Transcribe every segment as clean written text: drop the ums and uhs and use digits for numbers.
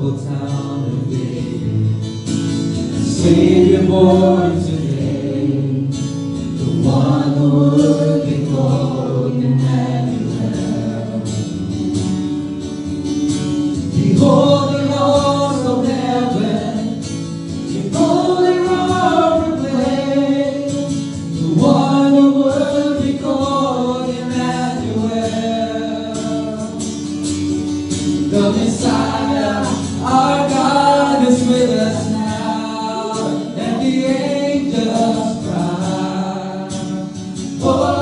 humble town of David. Savior born today, the one who would be called Emmanuel. Behold the Lord of heaven, in holy robe proclaim, the one who would be called Emmanuel. The Messiah, our God, is with us now, and the angels cry, holy,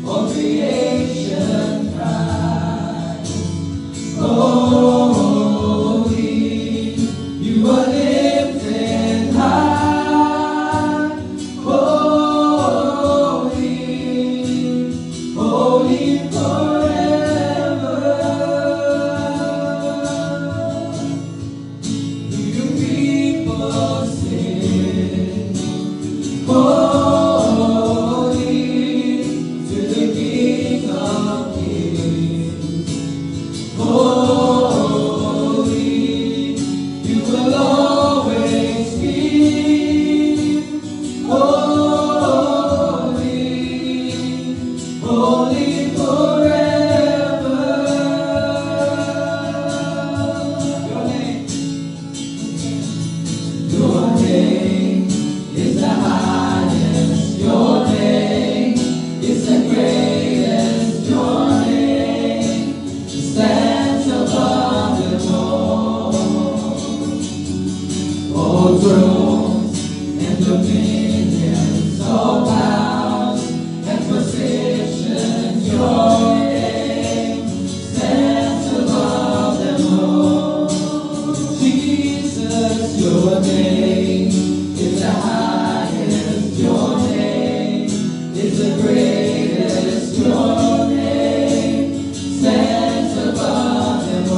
all creation cries, holy, you are lifted high, holy, holy forever. You people sing, holy to the King of Kings. Holy, you will always be. Holy, holy forever. Your name is the highest. Your name is the greatest. Your name stands above the all thrones and dominions, all powers and positions. Your name stands above them all. Jesus, your name is the highest. Your name is the greatest. Your name stands above them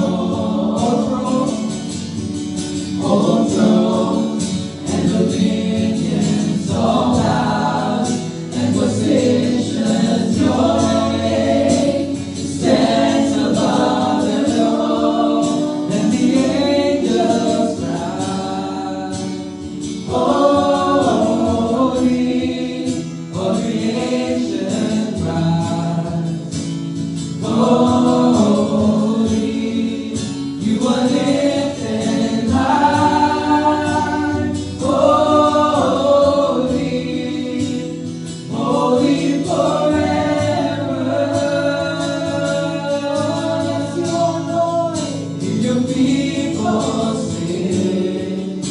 all thrones and dominions, all powers and positions. Your name stands above them all, and the angels cry, holy, all creation cries, holy, you are lifted high, holy, holy forever. Yes, your Lord, your people sing,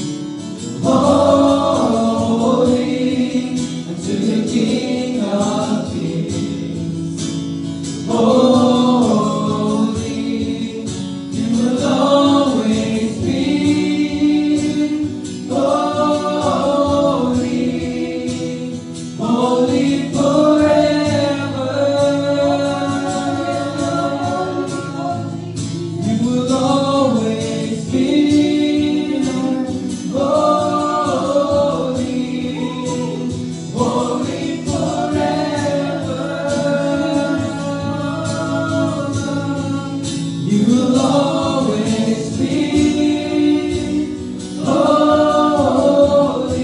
holy unto the King of Kings. Holy, you will always be. Holy, holy forever. You will always be. Holy, holy forever. You will always be. Holy,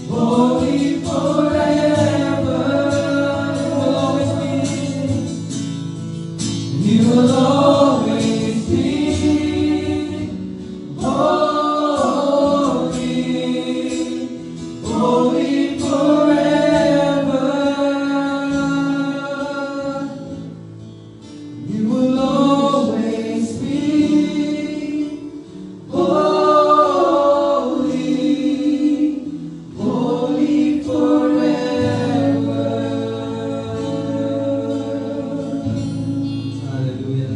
holy forever. You will always be. Holy, holy forever. You will always be. Holy, holy forever. Hallelujah.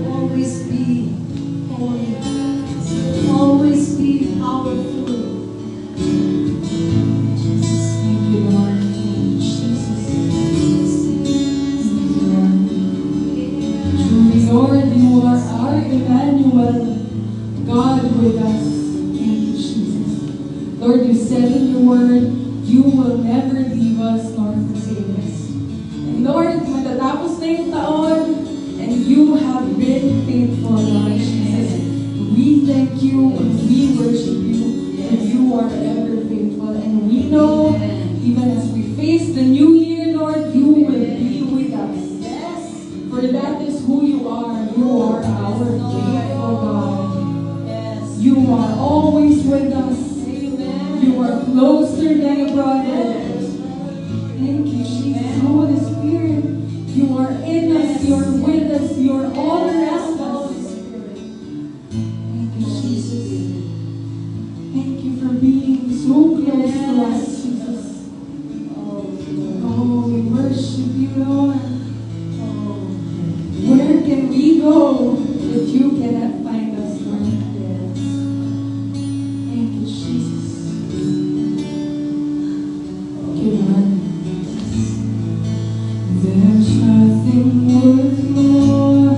Always be holy. Always be powerful. Thank you, Lord. Jesus. Truly, Lord, you are our Emmanuel, God with us. Thank you, Jesus. Lord, you said in your word, you will never leave us nor forsake us. And Lord, with us. You are closer than a brother. Thank you, Jesus. Holy Spirit, you are in us, you are with us, you are all around us. Thank you, Jesus. Thank you for being so close to us, Jesus. Oh, we worship you, Lord. Where can we go if you cannot find us, Lord? Thank you, Jesus. Thank you, Lord. There's nothing worth more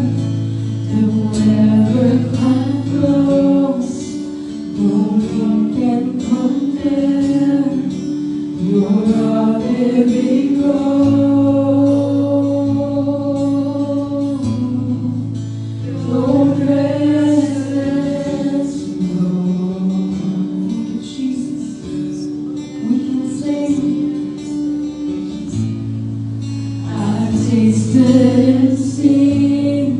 that will ever come close. No one can compare. You're our living God. Your presence, Lord. Thank you, Jesus. We can sing. I've tasted and seen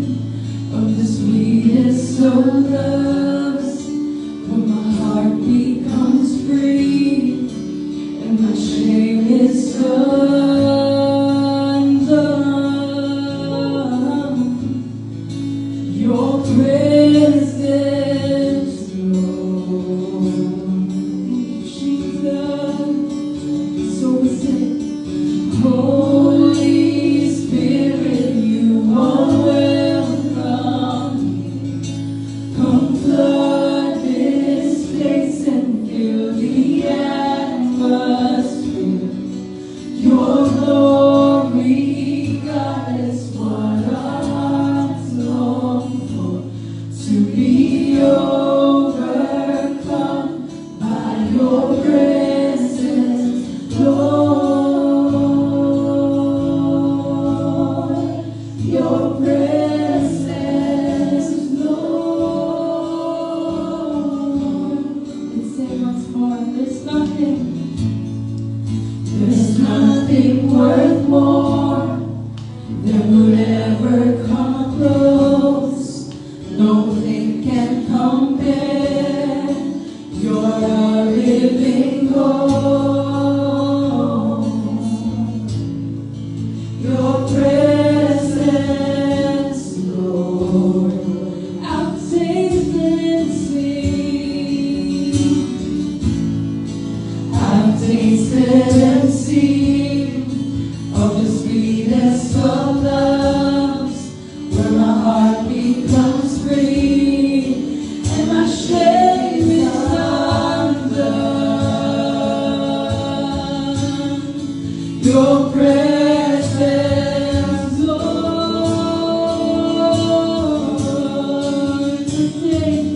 of the sweetest of loves, when my heart becomes free and my shame is undone. Your presence, Lord. Thank you, Jesus. So we sing. Holy Spirit, you are welcome. Come flood this place and fill the atmosphere. Your glory, God, is what our hearts long for. To be overcome by your presence, Lord. Your presence, Lord. Let's say once more. There's nothing worth more that would ever come close. Nothing can compare. You're our living God. Your presence, Lord. I've tasted and seen. I've tasted and seen of the sweetest of loves, where my heart becomes free and my shame is undone. Your presence, Lord, to sing.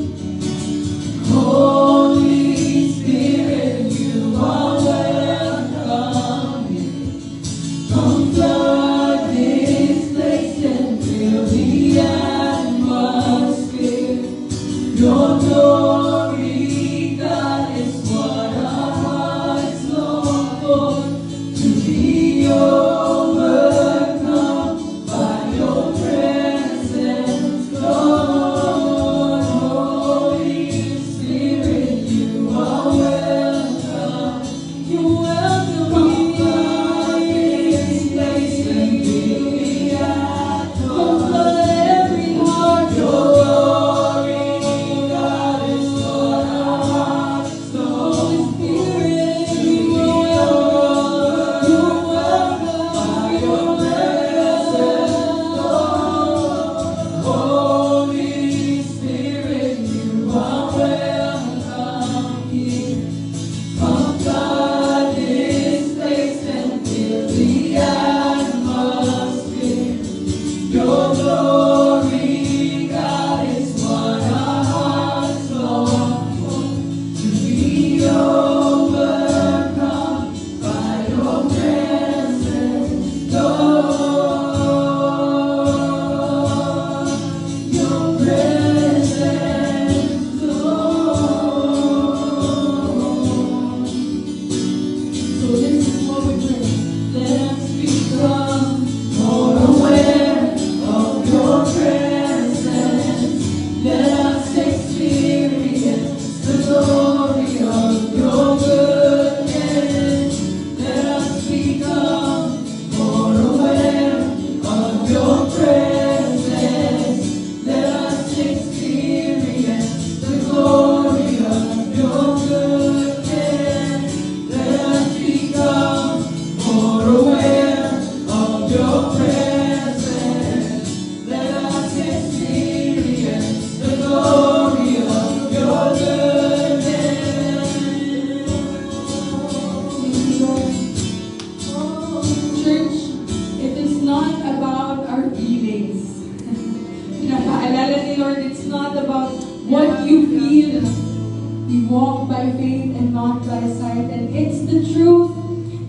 Holy Spirit, you are welcome.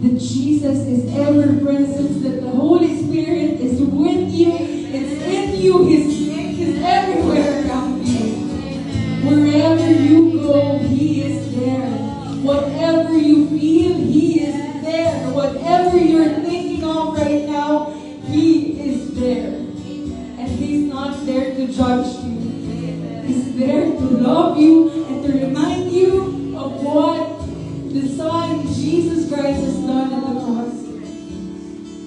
that Jesus is ever present, that the Holy Spirit is with you, it's in you, He's everywhere around you. Wherever you go, He is there. Whatever you feel, He is there. Whatever you're thinking of right now, He is there. And He's not there to judge you. He's there to love you and to remind you of what the Son, Jesus Christ, has done on the cross.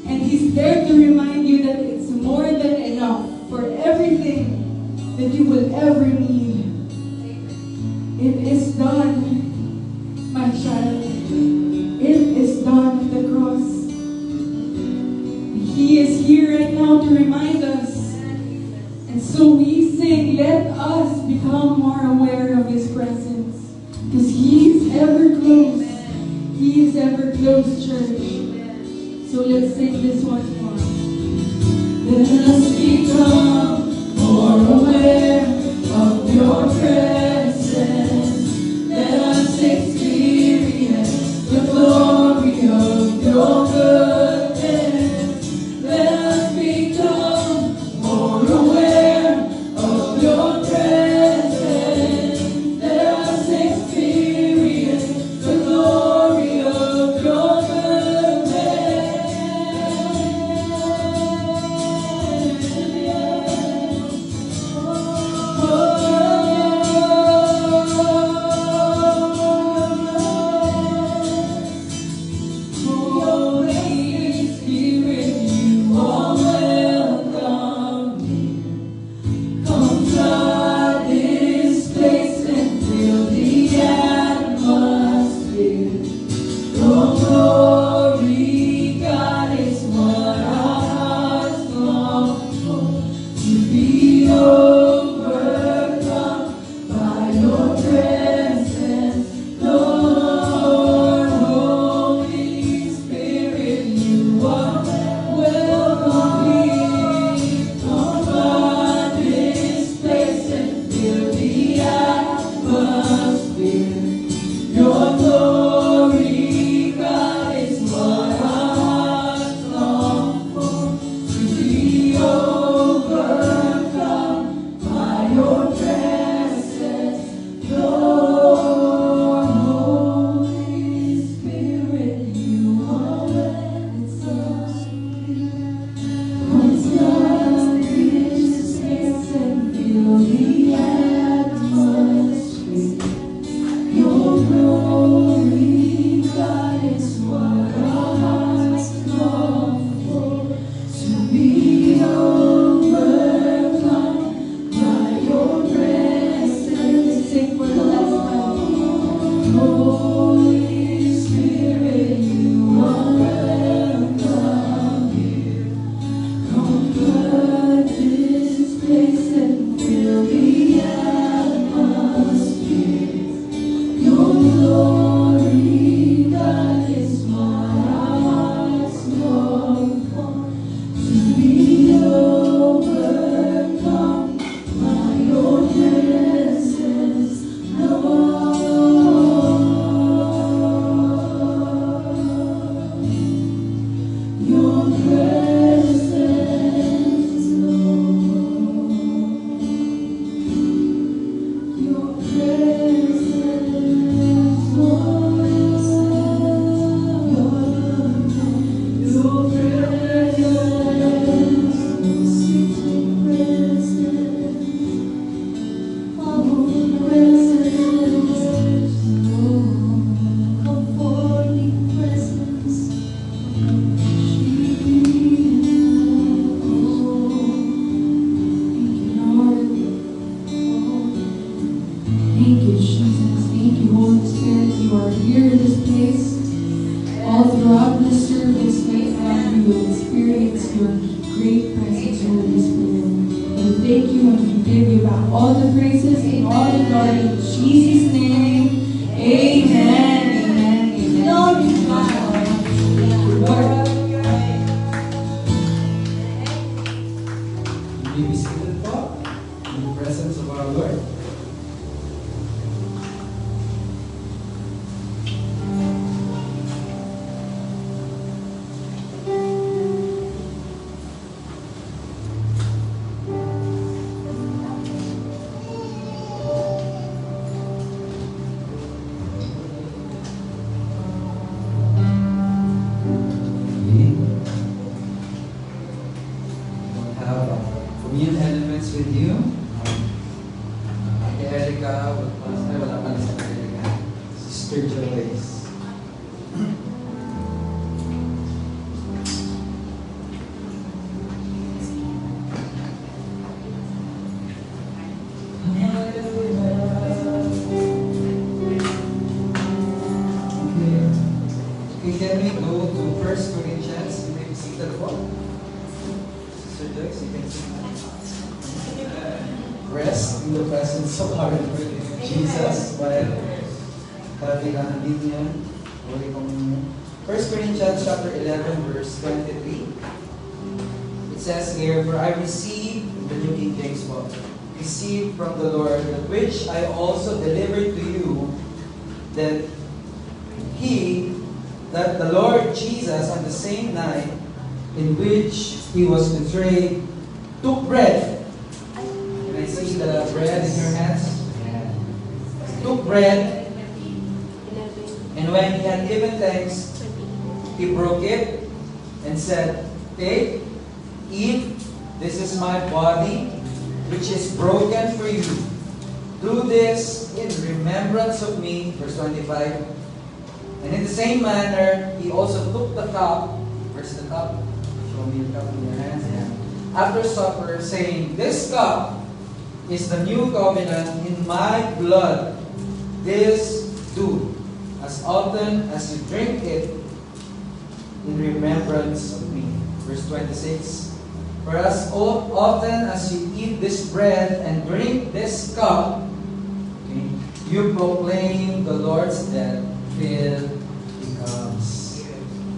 And He's there to remind you that it's more than enough for everything that you will ever need. It is done, my child. It is done at the cross. He is here right now to remind us. And so we sing, let us become more aware of His presence. Because He is ever close. He is ever close, church. So let's sing this once more. Let us become more aware of Your presence. Let us experience the glory of Your goodness. Let us become more aware of Your presence. Let us experience the glory of Your can we go to 1 Corinthians? You may be seated po. Sister Joyce, you can see rest in the presence of our Lord Jesus while having an Indian Holy Communion. 1 Corinthians chapter 11 verse 23. It says here, "For I received," the New King James Bible, "received from the Lord that which I also delivered to you, that the Lord Jesus on the same night in which he was betrayed took bread." Can I see the bread in your hands? Took bread, and when he had given thanks, he broke it and said, "Take, eat, this is my body, which is broken for you. Do this in remembrance of me." Verse 25. "And in the same manner, he also took the cup." Where's the cup? Show me your cup in your hands. Yeah. "After supper, saying, This cup is the new covenant in my blood. This do, as often as you drink it, in remembrance of me." Verse 26. "For as often as you eat this bread and drink this cup, okay, you proclaim the Lord's death till He comes."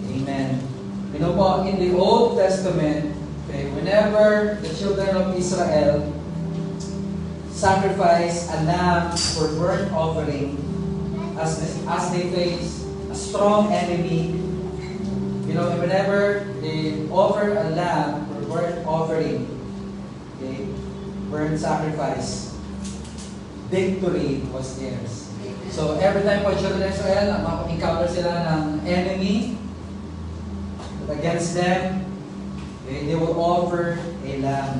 Amen. You know po, in the Old Testament, okay, whenever the children of Israel sacrifice a lamb for burnt offering, as they face a strong enemy, you know, whenever they offer a lamb for burnt offering, okay, burnt sacrifice, victory was theirs. So every time po children of Israel, encounter sila ng enemy against them, okay, they will offer a lamb.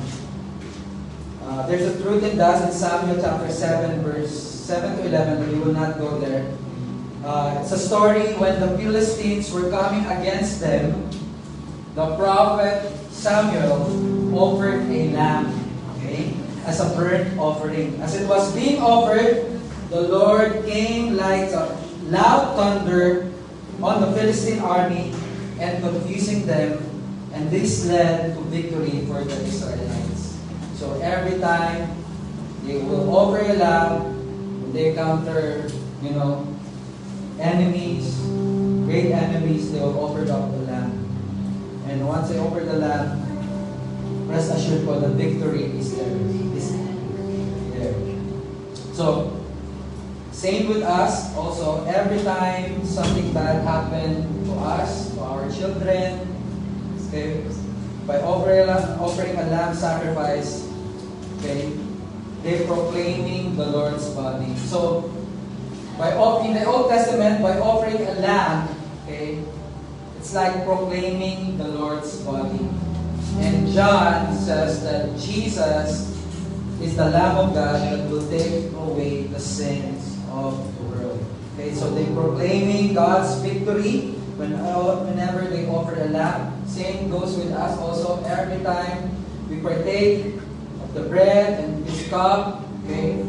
There's a truth in that in Samuel chapter 7, verse 7 to 11, but we will not go there. It's a story when the Philistines were coming against them. The prophet Samuel offered a lamb, okay, as a burnt offering. As it was being offered, the Lord came like a loud thunder on the Philistine army and confusing them, and this led to victory for the Israelites. So every time they will offer a lamb, when they encounter, you know, enemies, great enemies, they will offer up the lamb. And once they offer the lamb, rest assured for the victory is there. So, same with us also. Every time something bad happened to us, to our children, okay, by offering a lamb sacrifice, okay, they're proclaiming the Lord's body. So, in the Old Testament, by offering a lamb, okay, it's like proclaiming the Lord's body. And John says that Jesus is the Lamb of God that will take away the sins of the world. Okay, so they're proclaiming God's victory whenever they offer a lamb. Same goes with us also. Every time we partake of the bread and this cup, okay,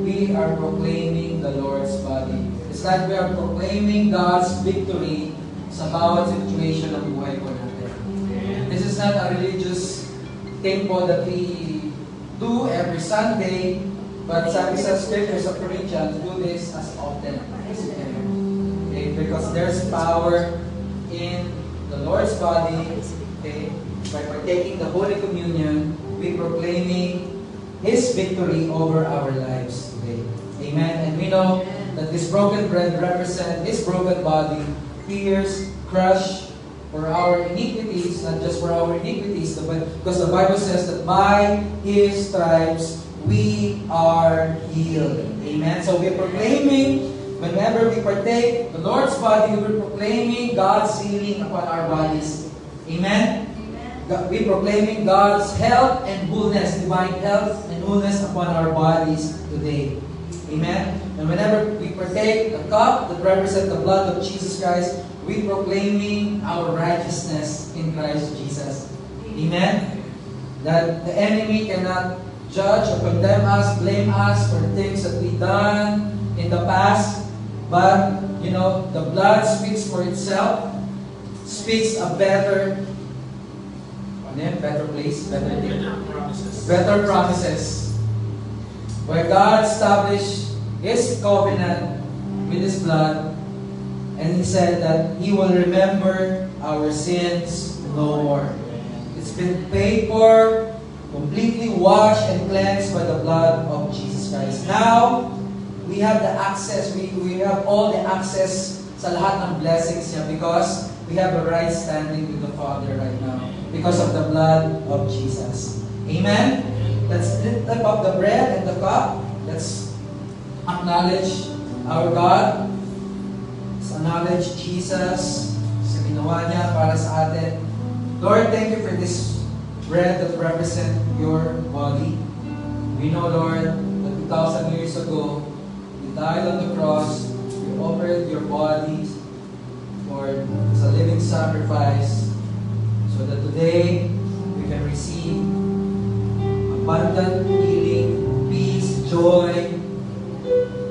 we are proclaiming the Lord's body. It's like we are proclaiming God's victory sa bawat situation ng buhay po natin. This is not a religious thing po that we do every Sunday, but sabi sa scripture sa Corinthians, do this as often as you can. Okay, because there's power in the Lord's body. Okay, by partaking the Holy Communion, we proclaiming His victory over our lives today. Amen. And we know that this broken bread represents His broken body, pierced, crushed for our iniquities, not just for our iniquities, but because the Bible says that by His stripes we are healed. Amen. So we're proclaiming, whenever we partake the Lord's body, we're proclaiming God's healing upon our bodies. Amen. We're proclaiming God's health and wholeness, divine health and wholeness upon our bodies today. Amen. And whenever we partake the cup that represents the blood of Jesus Christ, we proclaiming our righteousness in Christ Jesus. Amen. That the enemy cannot judge or condemn us, blame us for things that we done in the past. But, you know, the blood speaks for itself. speaks a better, better place, better thing. Better promises. Where God established His covenant with His blood, and He said that He will remember our sins no more. It's been paid for, completely washed and cleansed by the blood of Jesus Christ. Now, we have the access, we have all the access sa lahat ng blessings niya because we have a right standing with the Father right now because of the blood of Jesus. Amen? Let's lift up the bread and the cup. Let's acknowledge our God. Let's acknowledge Jesus sa ginawa niya para sa atin. Lord, thank you for this bread that represents your body. We know, Lord, that 2,000 years ago, you died on the cross, you offered your body as a living sacrifice so that today we can receive abundant healing, peace, joy,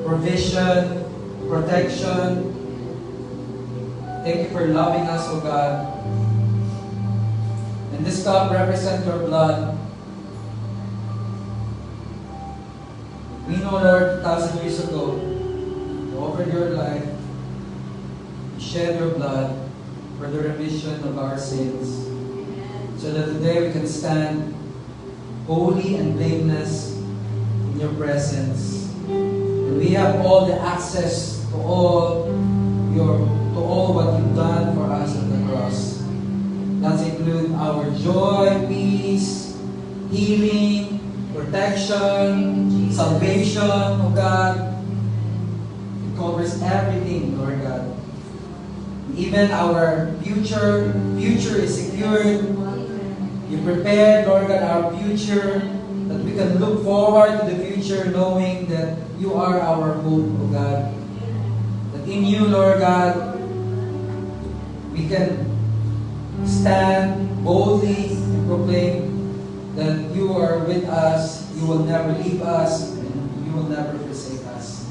provision, protection. Thank you for loving us, O God. And this cup represents your blood. We know, Lord, 2,000 years ago, you offered your life, you shed your blood for the remission of our sins, so that today we can stand holy and blameless in your presence. And we have all the access to all what you've done for us on the cross. That includes our joy, peace, healing, protection, salvation, oh God. It covers everything, Lord God. Even our future is secured. You prepared, Lord God, our future, that we can look forward to the future knowing that you are our hope, oh God. That in you, Lord God, we can stand boldly and proclaim that you are with us, you will never leave us, and you will never forsake us.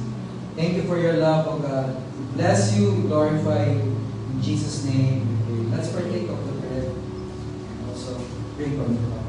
Thank you for your love, oh God. We bless you, we glorify you. In Jesus' name we pray. Let's partake of the bread and also drink from the cup.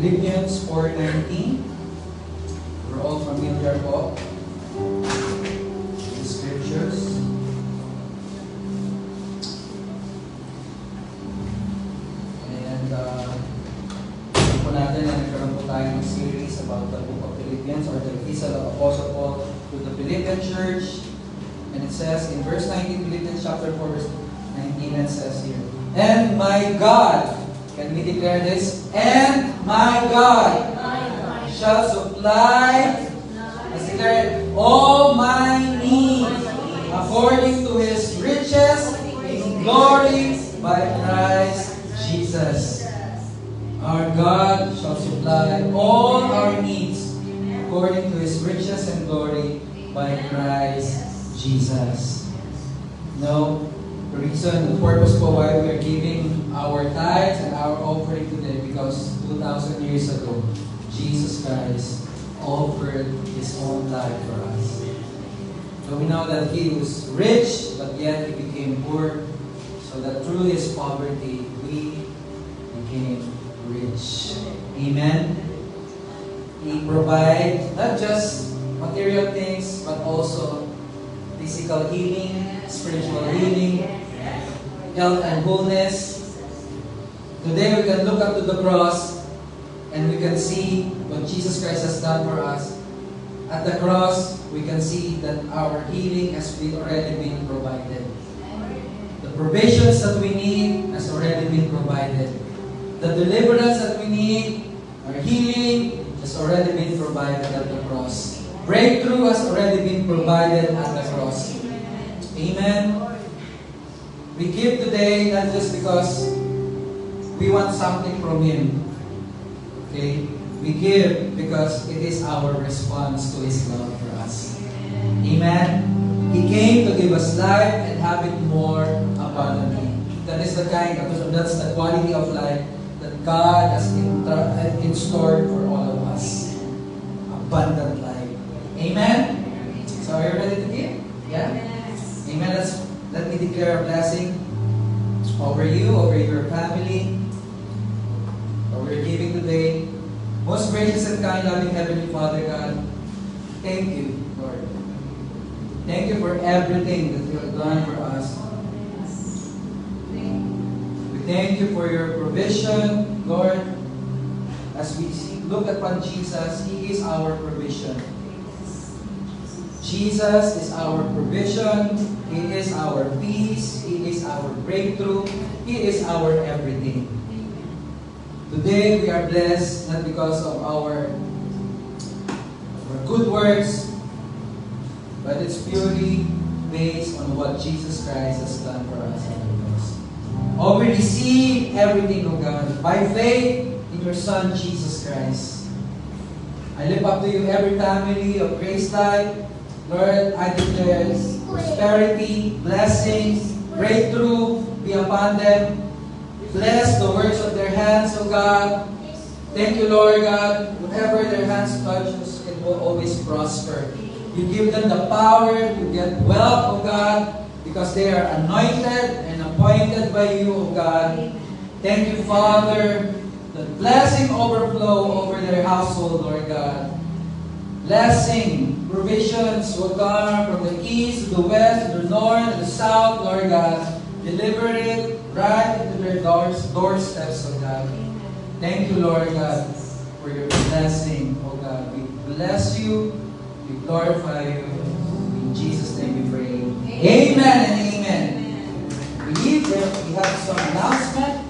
Philippians 4:19. We're all familiar with the scriptures. And alam po natin na nagkaroon po tayo ng series about the book of Philippians or the epistle of Apostle Paul to the Philippian church. And it says in verse 19, Philippians chapter 4 verse 19, it says here, and my God, can we declare this? And my God shall supply, let's declare it, all my needs according to His riches in glory by Christ Jesus. Our God shall supply all our needs according to His riches and glory by Christ Jesus. No. The reason, the purpose for why we are giving our tithes and our offering today, because 2,000 years ago, Jesus Christ offered His own life for us. So we know that He was rich, but yet He became poor, so that through His poverty, we became rich. Amen? He provides not just material things, but also physical healing, spiritual healing, health and wholeness. Today we can look up to the cross and we can see what Jesus Christ has done for us at the cross, we can see that our healing has already been provided. The provisions that we need has already been provided. The deliverance that we need, our healing, has already been provided at the cross. Breakthrough has already been provided at the cross. Amen. We give today not just because we want something from Him. Okay? We give because it is our response to His love for us. Amen. He came to give us life and have it more abundantly. That is the that's the quality of life that God has in store for all of us. Abundant life. Amen. So are you ready to give? Yeah? Amen. Let me declare a blessing over you, over your family, over your giving today. Most gracious and kind, loving Heavenly Father God, thank you, Lord. Thank you for everything that you have done for us. We thank you for your provision, Lord. As we look upon Jesus, He is our provision. Jesus is our provision. He is our peace. He is our breakthrough. He is our everything. Today we are blessed not because of our good works, but it's purely based on what Jesus Christ has done for us on the cross. Oh, we receive everything, O God, by faith in your Son, Jesus Christ. I lift up to you every family of Grace Life. Lord, I declare prosperity, blessings, breakthrough be upon them. Bless the works of their hands, O God. Thank you, Lord God. Whatever their hands touches, it will always prosper. You give them the power to get wealth, O God, because they are anointed and appointed by you, O God. Thank you, Father. The blessing overflow over their household, Lord God. Blessing, provisions will come from the east to the west, to the north, to the south, Lord God. Deliver it right into their doorsteps, O God. Thank you, Lord God, for your blessing, O God. We bless you, we glorify you. In Jesus' name we pray. Amen and amen. We have some announcement.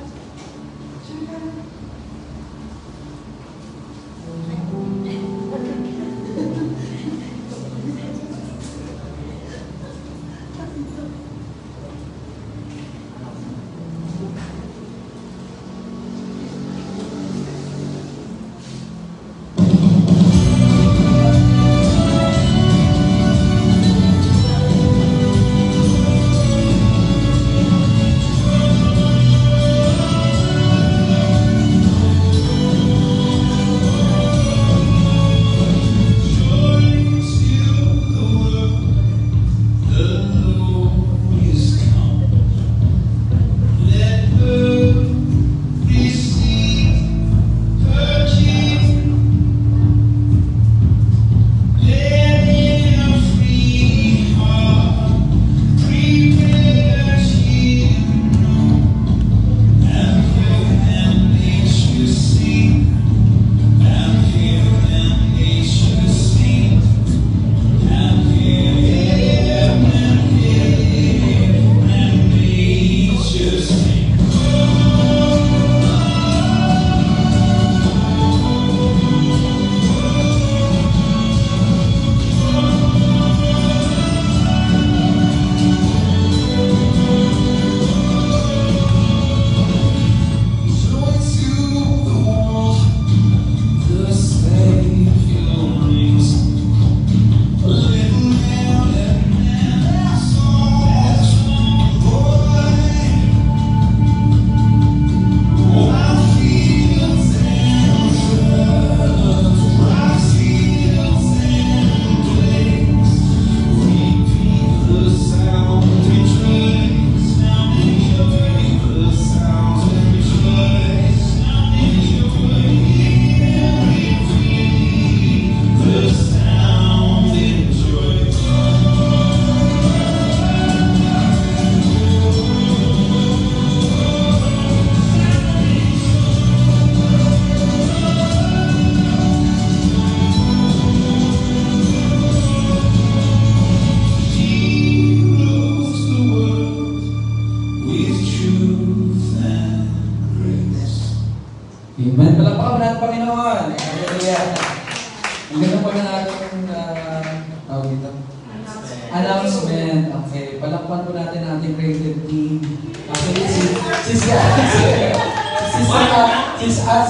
announcement. Okay, palakpan po natin ang ating creative team. Actually, si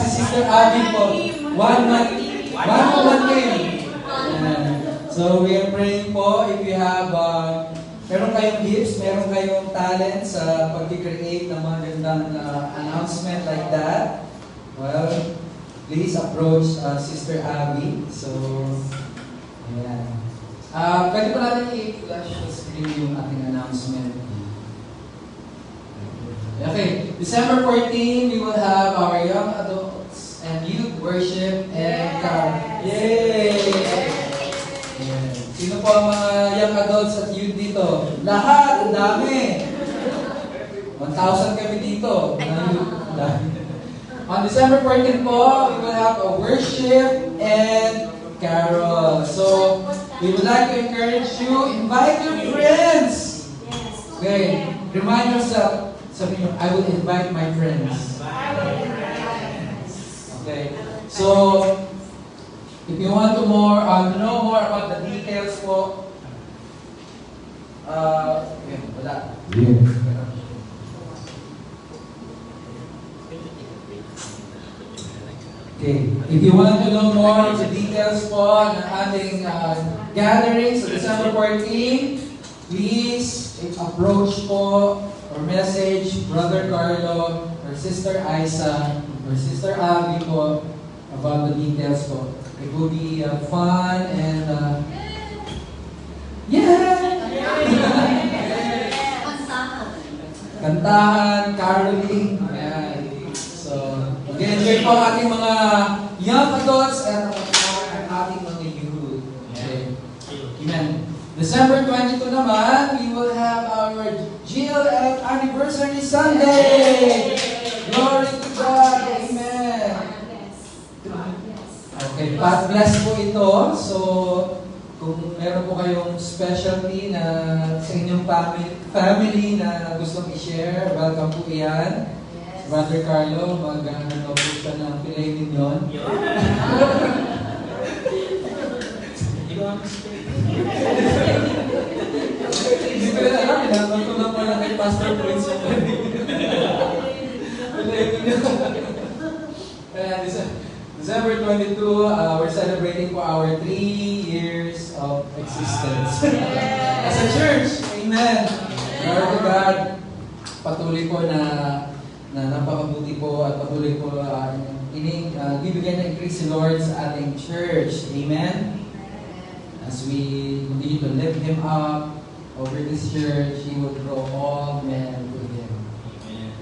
Sister Abby po, one month came. So we are praying po if you have, meron kayong gifts, meron kayong talent sa pag-create ng mga gandang announcement like that. Well, please approach Sister Abby. So, ayan. Pwede pa natin i-flash the screen yung ating announcement. Okay, December 14, we will have our young adults and youth worship and Yay! Ayan. Sino po ang mga young adults at youth dito? Lahat! Ang dami! 1,000 kami dito. On December 14 po, we will have a worship and carol. So, we would like to encourage you, invite your friends. Okay, remind yourself, sabi niyo, I will invite my friends. Okay, so, if you want to know more about the details po, okay, wala. Okay, if you want to know more of the details po ng ating gathering sa December 14, please approach po or message Brother Carlo or Sister Isa or Sister Abby po about the details po. It will be fun and kantahan, caroling, ayan. So, mag-enjoy po ang ating mga young adults at ang ating mga youth. Okay. Amen. December 22 naman, we will have our GLF Anniversary Sunday! Glory to God! Amen! Okay, God bless po ito. So, kung meron po kayong specialty na sa inyong family na gustong i-share, welcome po iyan. Brother Carlo, mag-ano po siya ng filet mignon. Hindi ko na alam, pinapal ko lang pala kay Pastor Prince yung filet mignon. December 22, we're celebrating for our 3 years of existence. As a church, amen. Glory to God. Patuloy po na napakabuti po at patuloy po bibigyan ng increase si Lord sa ating church. Amen? As we continue to lift Him up over this church, He will draw all men to Him. Amen.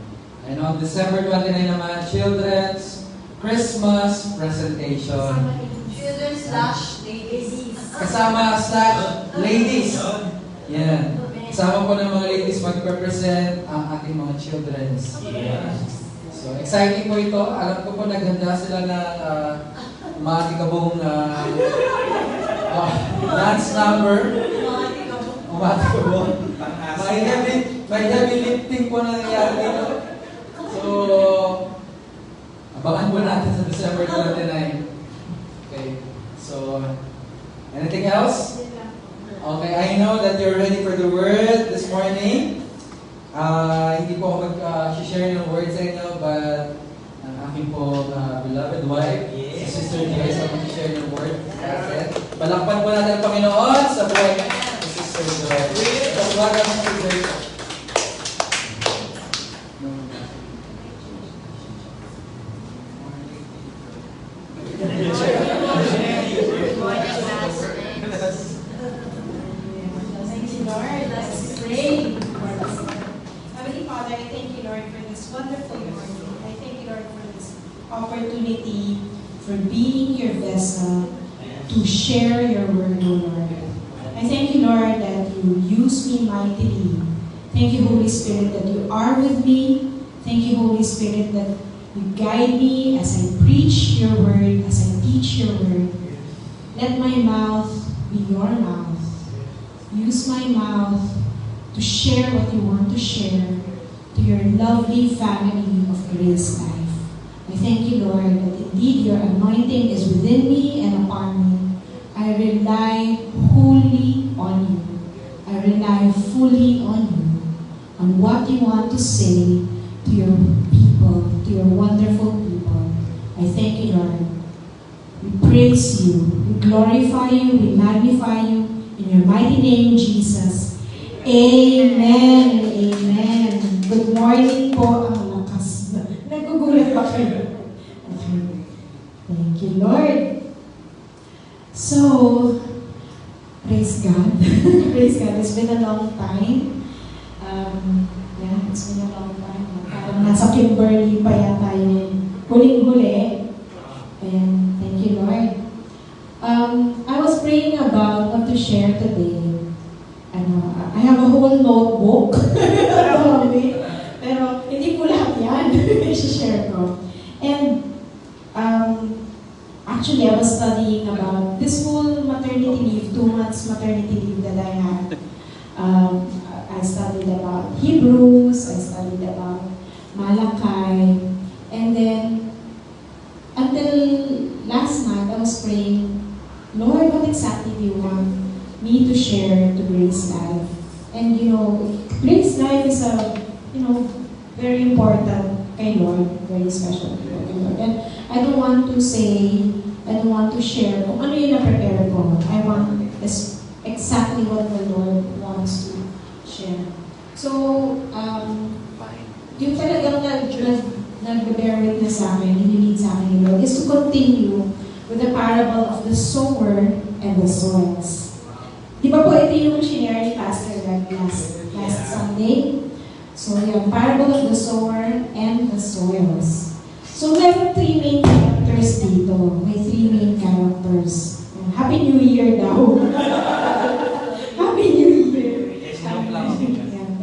And on December 29 naman, Children's Christmas Presentation. Children/ladies. Kasama/ladies. Yan. Kasama po ng mga ladies magpe-present ang ating mga children's. So, exciting po ito. Alam ko po naghanda sila ng umatikabong dance number. Umatikabong. May heavy lifting po nangyayari dito. So, abangan po natin sa December 29. Okay. So, anything else? Okay, I know that you're ready for the word this morning. Hindi po ako mag-share ng word sa inyo, but ang aking po beloved wife, si Sister Joyce, ang mag-share ng word. Balakpan po natin ang Panginoon sa buhay ni Sister Joyce. Pagbagan mo si Joyce. Lord, let's pray. Heavenly Father, I thank you, Lord, for this wonderful morning. I thank you, Lord, for this opportunity, for being your vessel to share your word, O Lord. I thank you, Lord, that you use me mightily. Thank you, Holy Spirit, that you are with me. Thank you, Holy Spirit, that you guide me as I preach your word, as I teach your word. Let my mouth be your mouth. Use my mouth to share what you want to share to your lovely family of Grace Life. I thank you, Lord, that indeed your anointing is within me and upon me. I rely wholly on you. I rely fully on you, on what you want to say to your people, to your wonderful people. I thank you, Lord. We praise you, we glorify you, we magnify you. In your mighty name, Jesus. Amen and amen. Good morning po. Ang lakas na. Nagugulat ba kayo? Okay. Thank you, Lord. So, praise God. Praise God. It's been a long time. Yeah, it's been a long time. Parang nasa Kimberly pa yata yung huling-huli. And thank you, Lord. I was praying about what to share today. I have a whole notebook. Pero hindi ko lahat yan i-share ko. And actually, I was studying about this whole maternity leave, 2 months maternity leave that I had. I studied about Hebrews, I studied about Malachi, and then until last night, I was praying, Lord, what exactly do you want me to share to Grace Life? And Grace Life is a, very important kay Lord, very special to Lord. And I don't want to share kung ano yung na-prepare ko. I want exactly what the Lord wants to share. So, yung talagang nag-bear witness sa akin, nililid sa akin ni Lord, is to continue with the parable of the sower and the soils. Di ba po ito yung shinare ni Pastor last Sunday? So, yung parable of the sower and the soils. So, we have 3 main characters dito. May 3 main characters. Happy New Year daw. Happy New Year.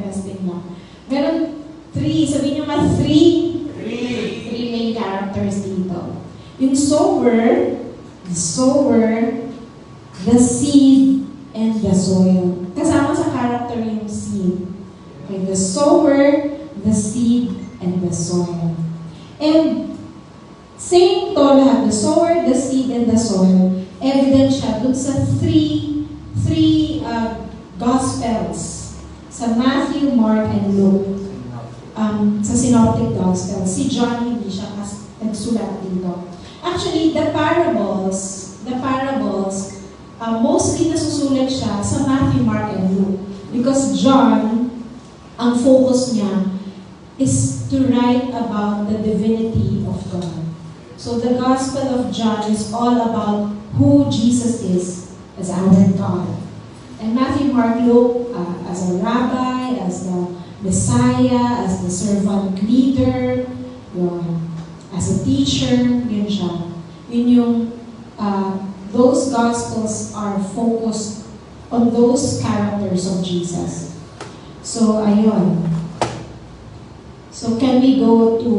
Testing lang. Meron 3. Sabihin nyo nga 3 main characters dito. Yung sower, the seed, and the soil. Kasama sa character yung seed. Okay, the sower, the seed, and the soil. And same to lahat, the sower, the seed, and the soil. Evident siya dun sa three Gospels. Sa Matthew, Mark, and Luke. Sa Synoptic Gospel. Si John hindi siya nagsulat dito. Actually, the parables, mostly nasusulat siya sa Matthew, Mark, and Luke. Because John, ang focus niya is to write about the divinity of God. So the Gospel of John is all about who Jesus is as our God. And Matthew, Mark, Luke, as a rabbi, as the Messiah, as the servant leader, as a teacher, yun siya. Yun yung, those Gospels are focused on those characters of Jesus. So, ayun. So, can we go to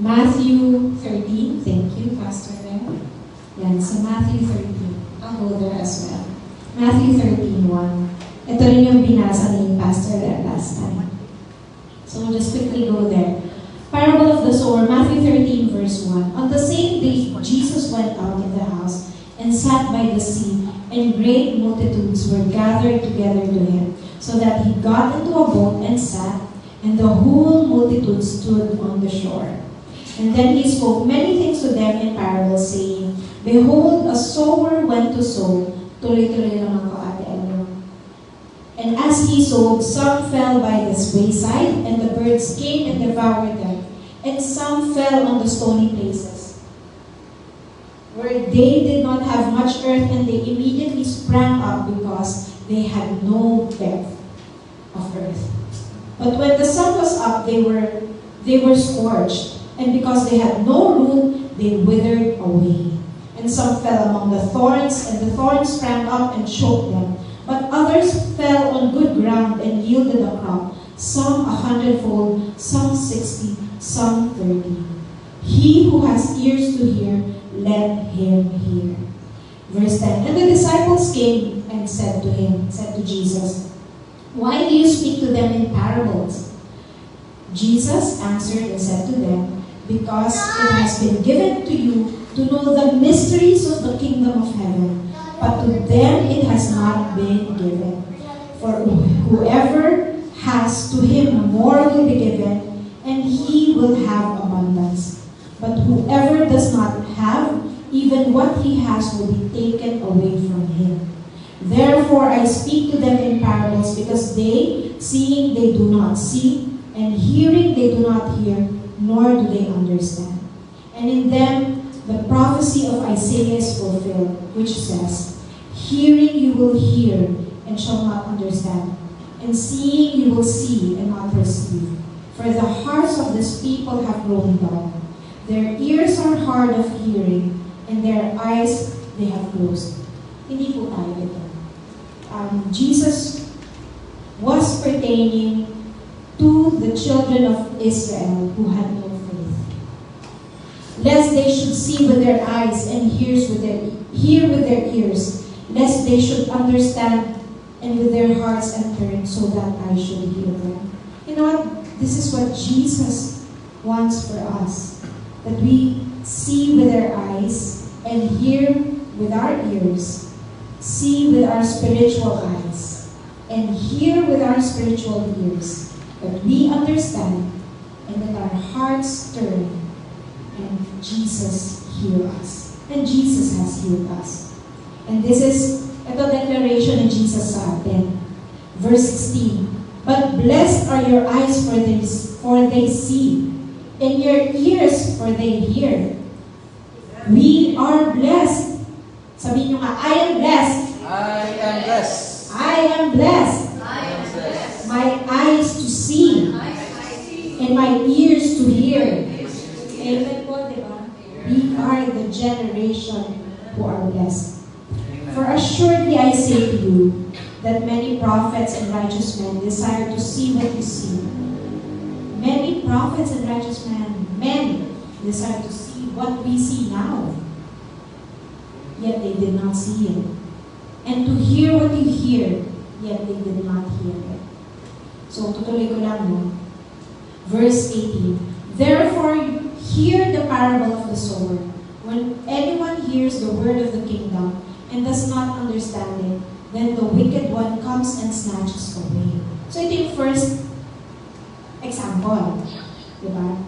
Matthew 13? Thank you, Pastor Ben. Yan, sa Matthew 13. I'll go there as well. Matthew 13:1. Ito rin yung binasa ni Pastor Ben last time. So, we'll just quickly go there. Parable of the sower, Matthew 13, verse 1. On the same day, Jesus went out in the house and sat by the sea, and great multitudes were gathered together to him, so that he got into a boat and sat, and the whole multitude stood on the shore. And then he spoke many things to them in parables, saying, Behold, a sower went to sow. Tuloy-tuloy lang ako, Ate Elmo. And as he sowed, some fell by the wayside, and the birds came and devoured them. And some fell on the stony places, where they did not have much earth, and they immediately sprang up because they had no depth of earth. But when the sun was up, they were scorched, and because they had no root, they withered away. And some fell among the thorns, and the thorns sprang up and choked them. But others fell on good ground and yielded a crop, some 100-fold, some 60, some 30. He who has ears to hear, let him hear. Verse 10. And the disciples came and said to Jesus, Why do you speak to them in parables? Jesus answered and said to them, Because it has been given to you to know the mysteries of the kingdom of heaven, but to them it has not been given. For whoever has, to him more will be given, and he will have abundance. But whoever does not have, even what he has will be taken away from him. Therefore I speak to them in parables, because they, seeing they do not see, and hearing they do not hear, nor do they understand. And in them the prophecy of Isaiah is fulfilled, which says, Hearing you will hear, and shall not understand, and seeing you will see, and not perceive. For the hearts of this people have grown dull. Their ears are hard of hearing, and their eyes they have closed. Hindi po tayo ito. Jesus was pertaining to the children of Israel who had no faith. Lest they should see with their eyes and hear with their ears, lest they should understand and with their hearts and turn, so that I should heal them. You know what? This is what Jesus wants for us. That we see with our eyes and hear with our ears, see with our spiritual eyes, and hear with our spiritual ears, that we understand and that our hearts turn and Jesus heal us. And Jesus has healed us. And this is ito declaration ni Jesus sa atin. Verse 16, But blessed are your eyes, for they see, and your ears, for they hear. We are blessed. Sabihin nyo nga, I am blessed. I am blessed. I am blessed. I am blessed. My eyes to see, and my ears to hear. Amen po, di ba? We are the generation who are blessed. For assuredly I say to you, that many prophets and righteous men desire to see what you see. Many prophets and righteous men desire to see what we see now. Yet they did not see it. And to hear what you hear, yet they did not hear it. So, tutuloy ko lang, no? Verse 18. Therefore, hear the parable of the sower. When anyone hears the word of the kingdom and does not understand it, then the wicked one comes and snatches away. So, ito yung first example. Diba?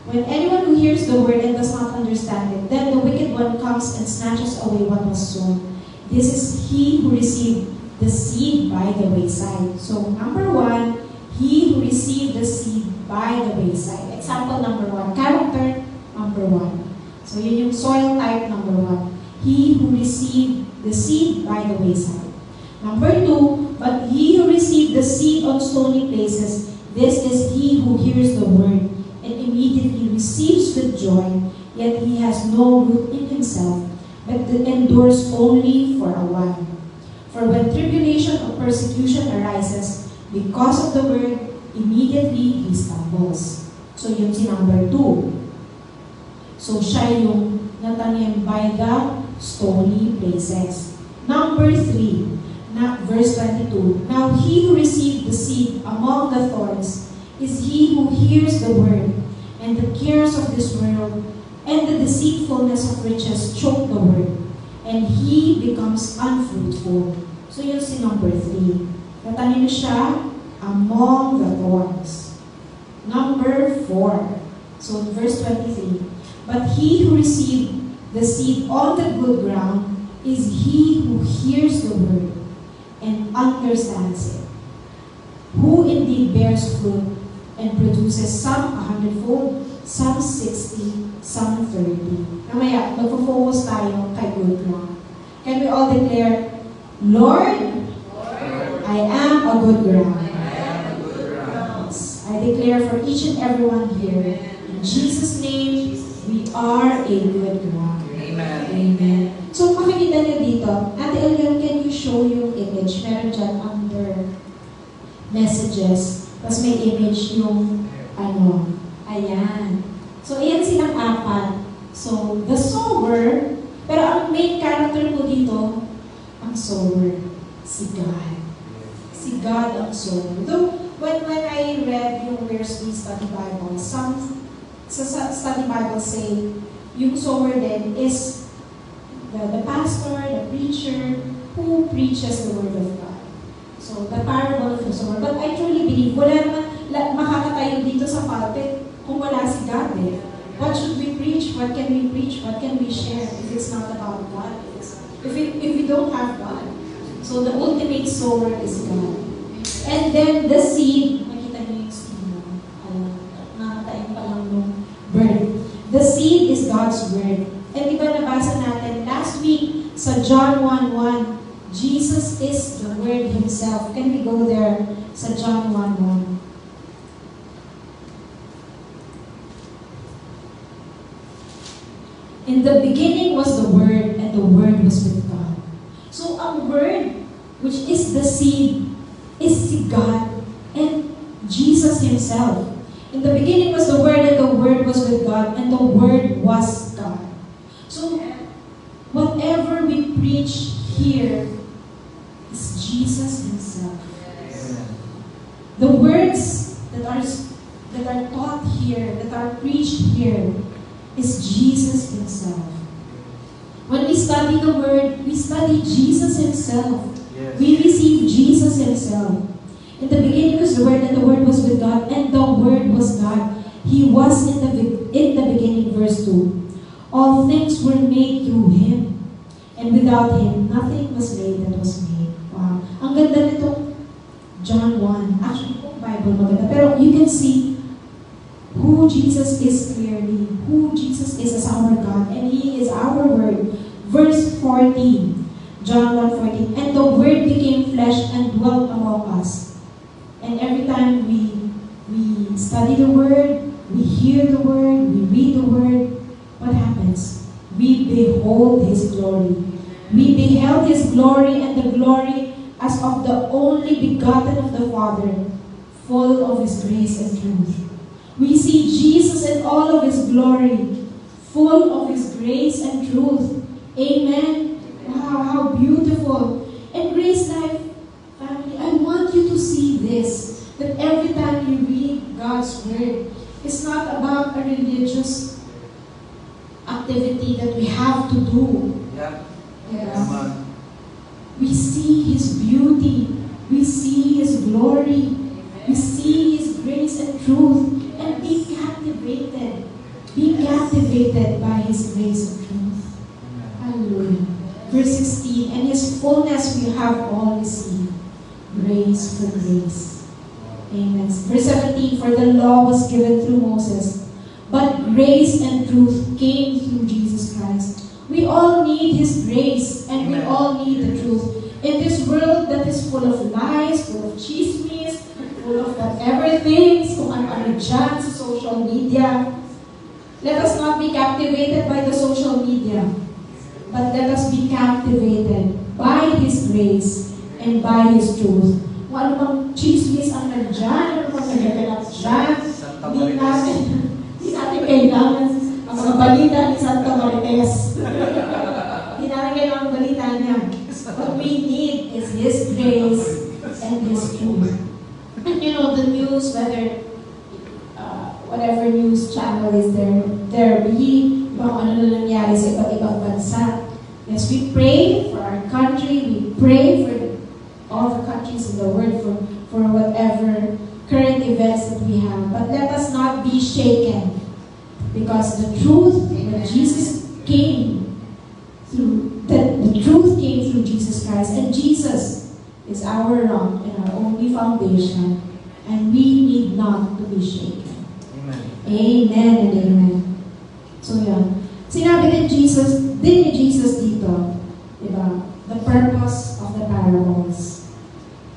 When anyone who hears the word and does not understand it, then the wicked one comes and snatches away what was sown. This is he who received the seed by the wayside. So, number one, he who received the seed by the wayside. Example number one. Character number one. So, yun yung soil type number one. He who received the seed by the wayside. Number two, but he who received the seed on stony places, this is he who hears the word and immediately receives with joy, yet he has no root in himself, but endures only for a while. For when tribulation or persecution arises because of the word, immediately he stumbles. So yun si number two. So siya yung natanim by the stony places. Number three, verse 22. Now he who received the seed among the thorns is he who hears the word, and the cares of this world and the deceitfulness of riches choke the word, and he becomes unfruitful. So yun si number three. Natanim siya among the thorns. Number four. So verse 23. But he who received the seed on the good ground is he who hears the word and understands it, who indeed bears fruit and produces some 100-fold, some 60, some 30. Namaya, magpo-focus tayo kay good ground. Can we all declare, Lord, I am a good ground. I declare for each and everyone here, in Jesus' name, we are a good ground. Amen. Amen. So, makikita niyo dito, Ate Elian, can you show yung image? Meron dyan under messages. Tapos may image yung, ayan. So, ayan silang apat. So, the sower, pero ang main character po dito, ang sower, si God. Si God ang sower. Though, when I read yung Where's We Study Bible, some study Bible say, yung sower din is the pastor, the preacher, who preaches the Word of God. So, the parable of the sower. But I truly believe, wala naman makakatayo dito sa pulpit kung wala si God eh. What should we preach? What can we preach? What can we share if it's not about God? If we don't have God. So, the ultimate sower is God. And then, the seed, makita niyo yung seed mo. Nakatayin pa lang yung bird. The seed is God's word. And diba nabasa natin last week sa John 1:1, Jesus is the Word Himself. Can we go there sa John 1:1? In the beginning was the Word, and the Word was with God. So ang Word, which is the seed, is si God and Jesus Himself. In the beginning was the Word, and the Word was with God, and the Word was God. So whatever we preach here is Jesus Himself. The words that are taught here, that are preached here, is Jesus Himself. When we study the Word, we study Jesus Himself. Yes. We receive Jesus Himself. In the beginning was the Word, and the Word was with God, and the Word was God. He was in the beginning, verse 2. All things were made through Him, and without Him, nothing was made that was made. Wow. Ang ganda nito, John 1. Actually, kung Bible maganda. Pero you can see who Jesus is clearly. Who Jesus is as our God. And He is our Word. Verse 14. John 1:14. And the Word became flesh and dwelt among us. And every time we study the Word, we hear the Word, we read the Word, what happens? We behold His glory. We beheld His glory, and the glory as of the only begotten of the Father, full of His grace and truth. We see Jesus in all of His glory, full of His grace and truth. Amen. Wow, how beautiful. And Grace Life family, I want you to see this, that every time you read God's Word, it's not about a religious activity that we have to do. Yeah. Yeah. We see His beauty. We see His glory. We see His grace and truth. And be captivated. Be captivated by His grace and truth. Hallelujah. Verse 16, and His fullness we have all received. Grace for grace. Amen. Verse 17, for the law was given through Moses, but grace and truth came through Jesus Christ. We all need His grace, and we all need the truth. In this world that is full of lies, full of chismes, full of whatever things, kung ano-ano dyan sa social media, let us not be captivated by the social media, but let us be captivated by His grace and by His truth. Kung ano bang chismis ang nandyan, ano bang nagaganap dyan, hindi natin kailangan ang mga balita ni Santa Marites. Hindi natin kailangan ang balita niya. What we need is His grace and His truth. And you know, the news, whatever news channel is there be kung ano na nangyari sa iba't ibang bansa. Yes, we pray for our country, we pray for all the countries in the world, for whatever current events that we have. But let us not be shaken, because the truth, when Jesus came through, the truth came through Jesus Christ, and Jesus is our rock and our only foundation, and we need not to be shaken. Amen. Amen and amen. So yan. Sinabi ni Jesus dito, diba? The purpose of the parables.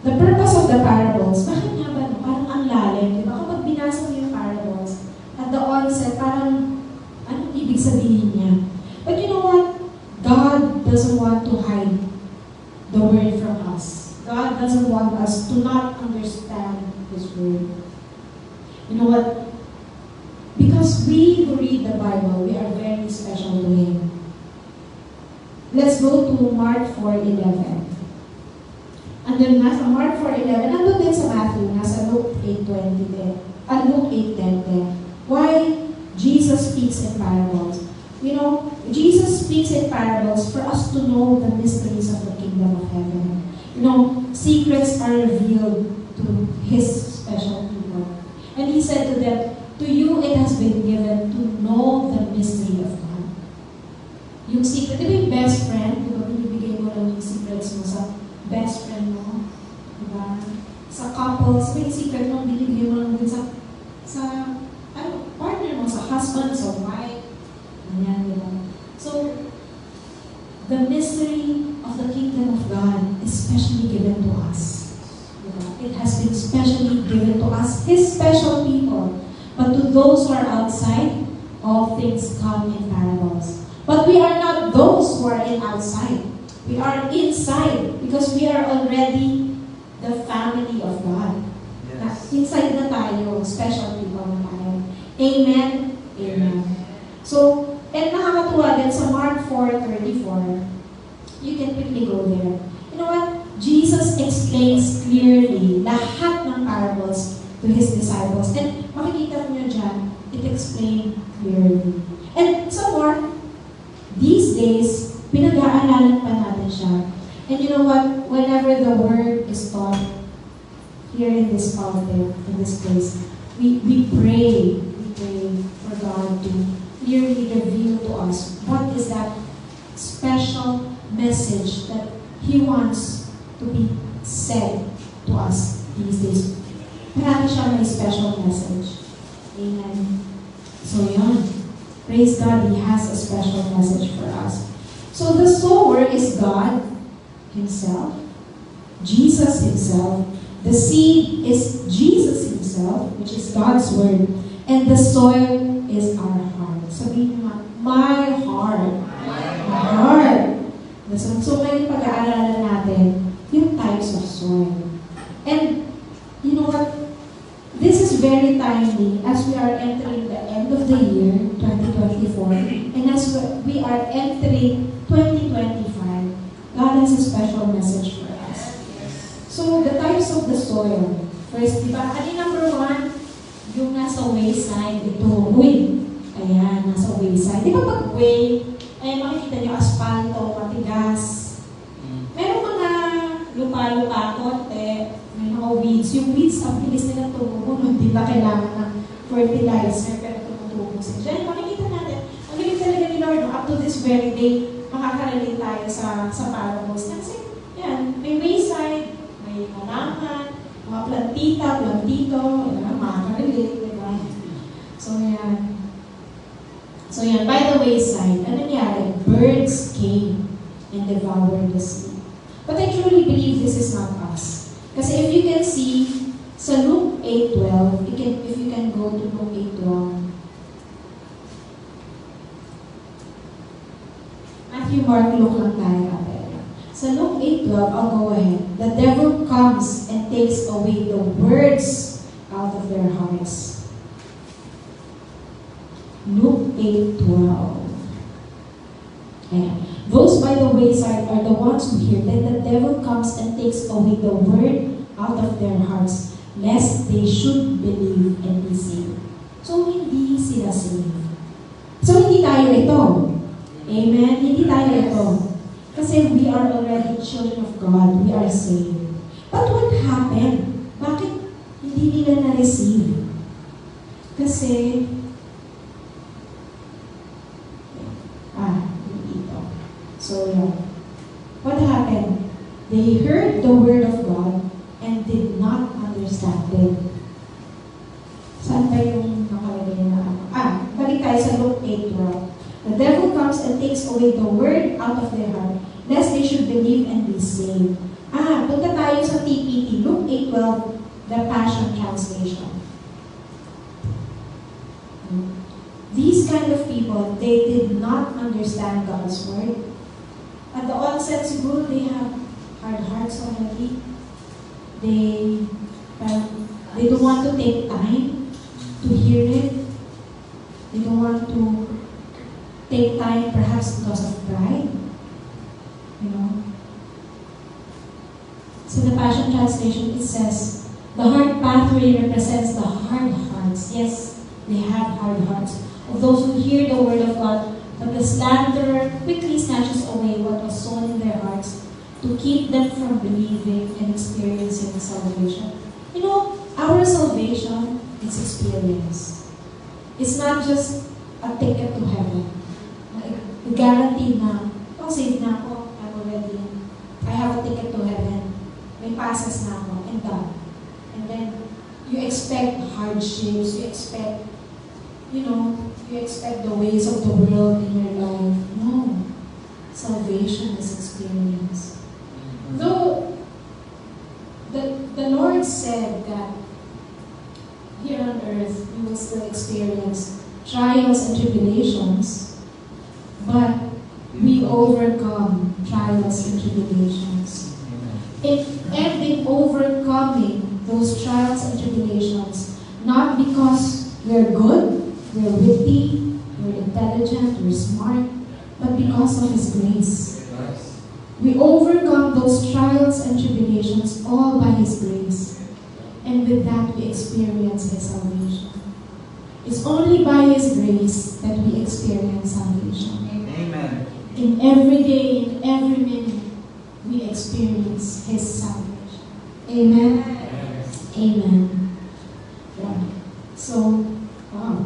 The purpose of the parables, bakit nga ba? Parang ang lalim, diba? Kapag binasa mo yung parables, at the onset, parang, anong ibig sabihin niya? But you know what? God doesn't want to hide the Word from us. God doesn't want us to not understand His Word. You know what? Because we who read the Bible, we are very special to Him. Let's go to Mark 4:11. And then nasa Mark 4:11, nandun din sa Matthew, nasa Luke 8:20 din. Luke 8:10 din. Why Jesus speaks in parables? You know, Jesus speaks in parables for us to know the mysteries of the kingdom of heaven. You know, secrets are revealed to His special people. And He said to them, to you it has been given to know the mystery of God. Yung secret, di ba yung best friend? Di ba binibigay mo lang yung secrets mo sa best friend mo? Di ba? Sa couples, may secret mo binibigay mo lang din sa partner mo, sa husband, sa wife. Ganyan, di ba? So, the mystery of the kingdom of God is specially given to us. Diba? It has been specially given to us, His special people. But to those who are outside, all things come in parables. But we are not those who are outside. We are inside because we are already the family of God. Yes. Inside na tayo, special people na tayo. Amen? Amen. So, and nakakatuwa din sa Mark 4:34, you can quickly go there. You know what? Jesus explains clearly lahat ng parables to His disciples. And makikita niyo dyan, it explained clearly. And sa Mark, these days, pinag-aaralan pa natin siya. And you know what? Whenever the Word is taught here in this pulpit, in this place, we pray for God to clearly reveal to us what is that special message that He wants to be said to us these days. Marami siya may special message. Amen. So yun. Praise God, He has a special message for us. So the sower is God Himself, Jesus Himself. The seed is Jesus Himself, which is God's Word. And the soil is our heart. Sabihin mo, my heart. My heart. So ngayon pag-aaralan natin yung types of soil. And you know what? This is very timely as we are entering the end of the year, 2024, and as we are entering 2025, God has a special message for us. So the types of the soil. First, di ba? Ano number one? Yung nasa wayside, ito, ayan, nasa wayside. Di ba pag way, ay makikita nyo asfalto, matigas. Meron mga lupa-lupa, konti, may mga weeds. Yung weeds, ang bilis nila tumubo, hindi ba kailangan ng fertilizer, pero tumutubo sila. Diyan, makikita natin, ang galing talaga ni Lord, up to this very day, makakarelate tayo sa parables. Kasi, yan, may wayside, may halaman, mga plantito, makaka-relate, diba? So, yan. So, yan. By the wayside, ano nangyari? Birds came and devoured the seed. But I truly believe this is not us. Kasi if you can see, sa Luke 8:12, if you can go to Luke 8:12, Matthew, Mark, Luke lang tayo kapit. Sa Luke 8:12, I'll go ahead. The devil comes and takes away the words out of their hearts. Luke 8:12. Those by the wayside are the ones who hear. Then the devil comes and takes away the word out of their hearts, lest they should believe and be saved. So, hindi sila saved. So, hindi tayo ito. Amen? Hindi tayo ito. Kasi we are already children of God. We are saved. But what happened? Bakit hindi nila na-receive? Kasi, dito. So, yeah. What happened? They heard the word of God and did not understand it. Saan ba yung nakalagay na ano? Balik tayo sa Luke 8:12. The devil comes and takes away the word out of their heart, lest they should believe and be saved. Punta tayo sa TPT, Luke 8:12, the Passion Translation. These kind of people, they did not understand God's word. At the onset, siguro they have hard hearts already. They don't want to take time to hear it. They don't want to take time, perhaps because of pride. You know. So the Passion Translation, it says, the heart pathway represents the hard hearts. Yes, they have hard hearts. Of those who hear the word of God, but the slanderer quickly snatches away what was sown in their hearts. to keep them from believing and experiencing salvation. You know, our salvation is experienced. It's not just a ticket to heaven. A guarantee na, oh, saved na ako, I'm already, I have a ticket to heaven. May passes na ako, and done. And then, you expect hardships, you expect, you expect the ways of the world in your life. No. Salvation is experience. Though, the Lord said that here on earth, we will still experience trials and tribulations, but we overcome trials and tribulations. And in overcoming those trials and tribulations, not because we're good, we're witty, we're intelligent, we're smart, but because of His grace. We overcome those trials and tribulations all by His grace. And with that, we experience His salvation. It's only by His grace that we experience salvation. Amen. In every day, in every minute, we experience His salvation. Amen? Amen. Yeah. So, wow.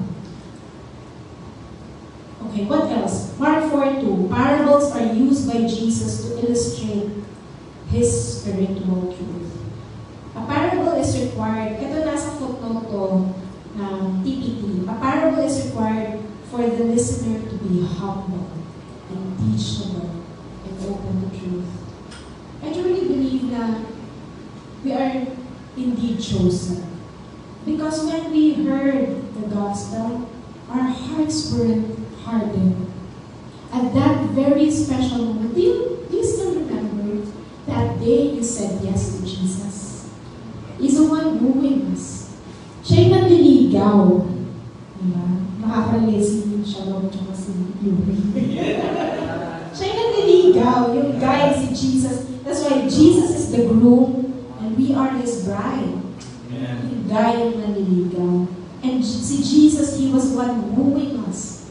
Okay, what else? Mark 4:2. Parables are used by Jesus to illustrate His spiritual truth. A parable is required, ito nasa footnote to ng TPT. A parable is required for the listener to be humble and teachable and open to truth. I truly believe that we are indeed chosen. Because when we heard the gospel, our hearts weren't hardened. At that very special moment, do you still remember that day you said yes to Jesus? He's the one wooing us. Siya yung nanliligaw. Diba? Nakaka-relate si Shalom at si Yuri. Siya yung nanliligaw, yung guide si Jesus. That's why Jesus is the groom and we are His bride. Yung guide yung nanliligaw. And si Jesus, He was one wooing us.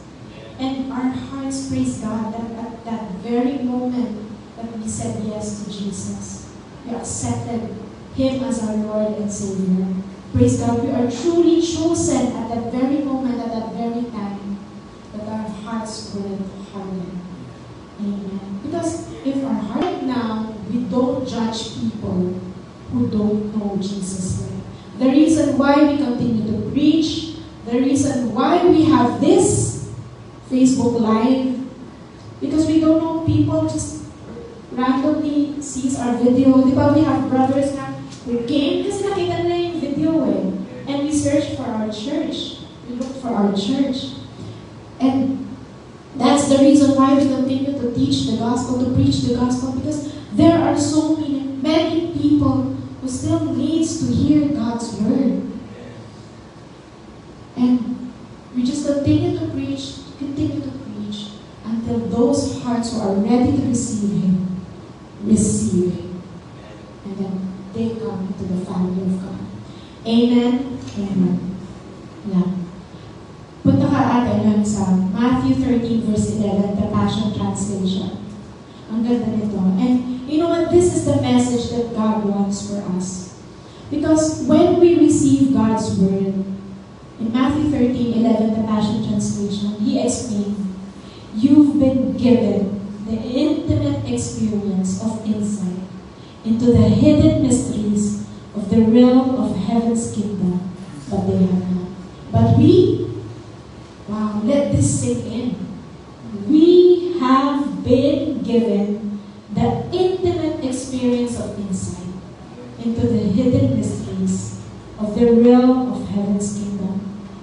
And our hearts praise God that at that very moment that we said yes to Jesus, we accepted Him as our Lord and Savior. Praise God, we are truly chosen at that very moment, at that very time, that our hearts weren't hardened. Amen. Because if our heart now, we don't judge people who don't know Jesus yet. The reason why we continue to preach, the reason why we have this Facebook Live, because we don't know people just randomly sees our video. Di ba, we have brothers na we came kasi nakita nila yung video eh. And we search for our church. We look for our church. And that's the reason why we continue to teach the gospel, to preach the gospel, because there are so many people who still needs to hear God's word. And we just continue to preach until those hearts who are ready to receive Him, receive Him. And then they come into the family of God. Amen? Amen. Yeah. Punta ka ate lang sa Matthew 13 verse 11, the Passion Translation. Ang ganda nito. And you know what? This is the message that God wants for us. Because when we receive God's word, in Matthew 13:11, the Passion Translation, He explained, you've been given the intimate experience of insight into the hidden mysteries of the realm of heaven's kingdom, but they have not. But we, wow, let this sink in. We have been given the intimate experience of insight into the hidden mysteries of the realm of heaven's kingdom.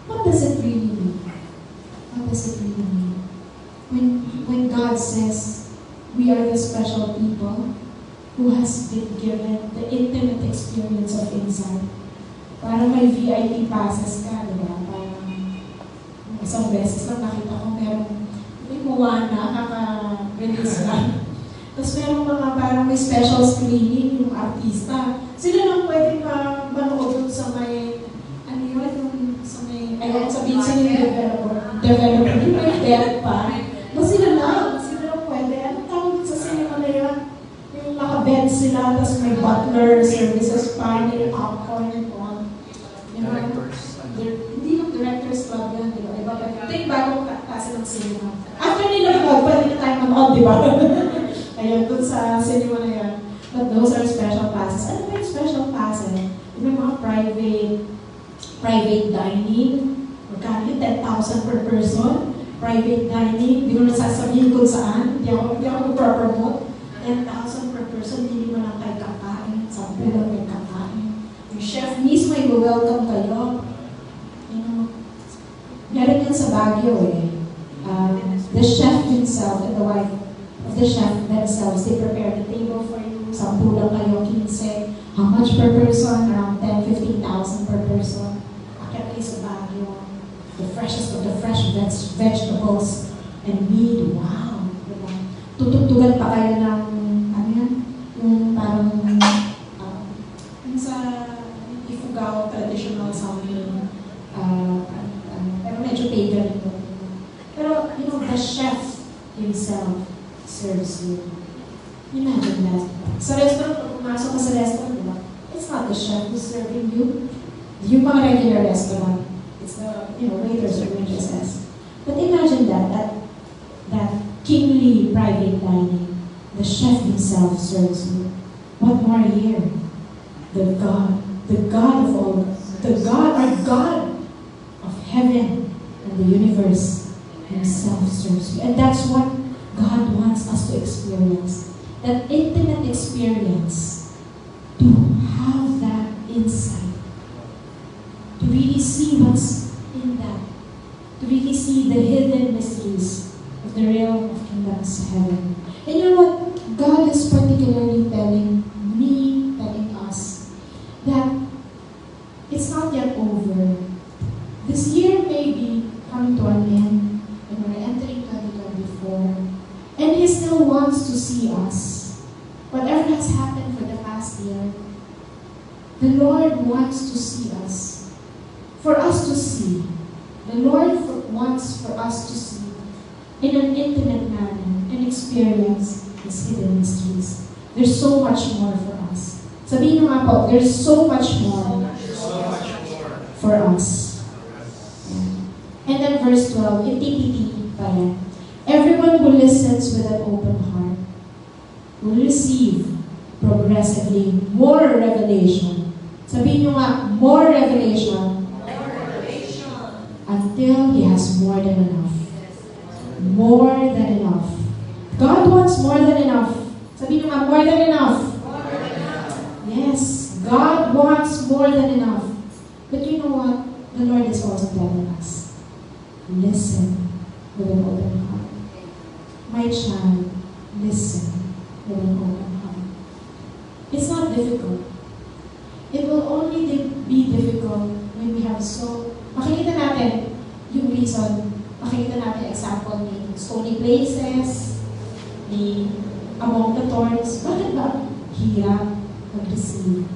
What does it really mean? What does it really mean? When God says we are the special people who has been given the intimate experience of insight. Parang may VIP passes ka, di ba? Parang isang beses lang nakita ko may Moana, kaka-release lang. Tapos meron mga parang may special screening yung artista. Sila lang pwede manood sa may, ano yun, yung sa may, ayaw sabihin sa yung developer, yung may death pa. Sila lang pwede. Anong tawag sa cinema na yun? Yung tapos may butler services pa, may popcorn and all. You know, hindi yung director's club yan, di ba? Iba ba? Ito yung bagong klase ng cinema. After nila vlog, pwede na tayo manood, di ba? Ayun, dun sa cinema na yan. But those are special passes. Ano ba yung special passes? Yung mga private dining, magkano yung 10,000 per person, private dining, hindi ko na sasabihin kung saan, hindi ako mag-promote, 10,000 per person, hindi mo lang kayo kakain, 10 lang kayo kakain. Yung chef mismo ay welcome kayo. You know, meron yan sa Baguio eh. The chef himself and the wife of the chef themselves, they prepare the table for you, 10 lang kayo, 15. How much per person? Around 10,000, 15,000 per person. Akit kayo sa Baguio. The freshest of the fresh vegetables and meat. Wow! Diba? Tutugtugan pa kayo ng, ano yan? Yung parang, yung sa Ifugao traditional something. Pero medyo pagan ito. Pero, you know, the chef himself serves you. Imagine that. Sa restaurant, kung pumasok ka sa restaurant, diba? It's not the chef who's serving you. Yung mga regular restaurant, it's the, you know, waiters or waitresses. But imagine that kingly private dining, the chef himself serves you. What more here? The God of all, our God of heaven and the universe himself serves you. And that's what God wants us to experience. That intimate experience, to have that insight, to really see what's in that, to really see the hidden mysteries of the realm of kingdom's heaven. And you know what? God is particularly telling us, that it's not yet over. This year may be coming to an end, and we're entering 2024. And He still wants to see us. Whatever has happened for the past year, the Lord wants to see us. For us to see. The Lord wants for us to see in an intimate manner and experience His hidden mysteries. There's so much more for us. Sabihin nyo nga po, there's so much more for us. And then verse 12, in TPT pa yan. Everyone who listens with an open heart will receive progressively more revelation. Sabihin nyo nga, more revelation. Until He has more than enough. More than enough. God wants more than enough. Sabihin nyo nga, more than enough. Yes, God wants more than enough. But you know what? The Lord is also telling us, listen with an open heart. My child, listen with an open heart. It's not difficult. It will only be difficult when we have makikita natin yung reason, makikita natin example ni stony places, ni among the thorns. Bakit ba hirap mag-receive?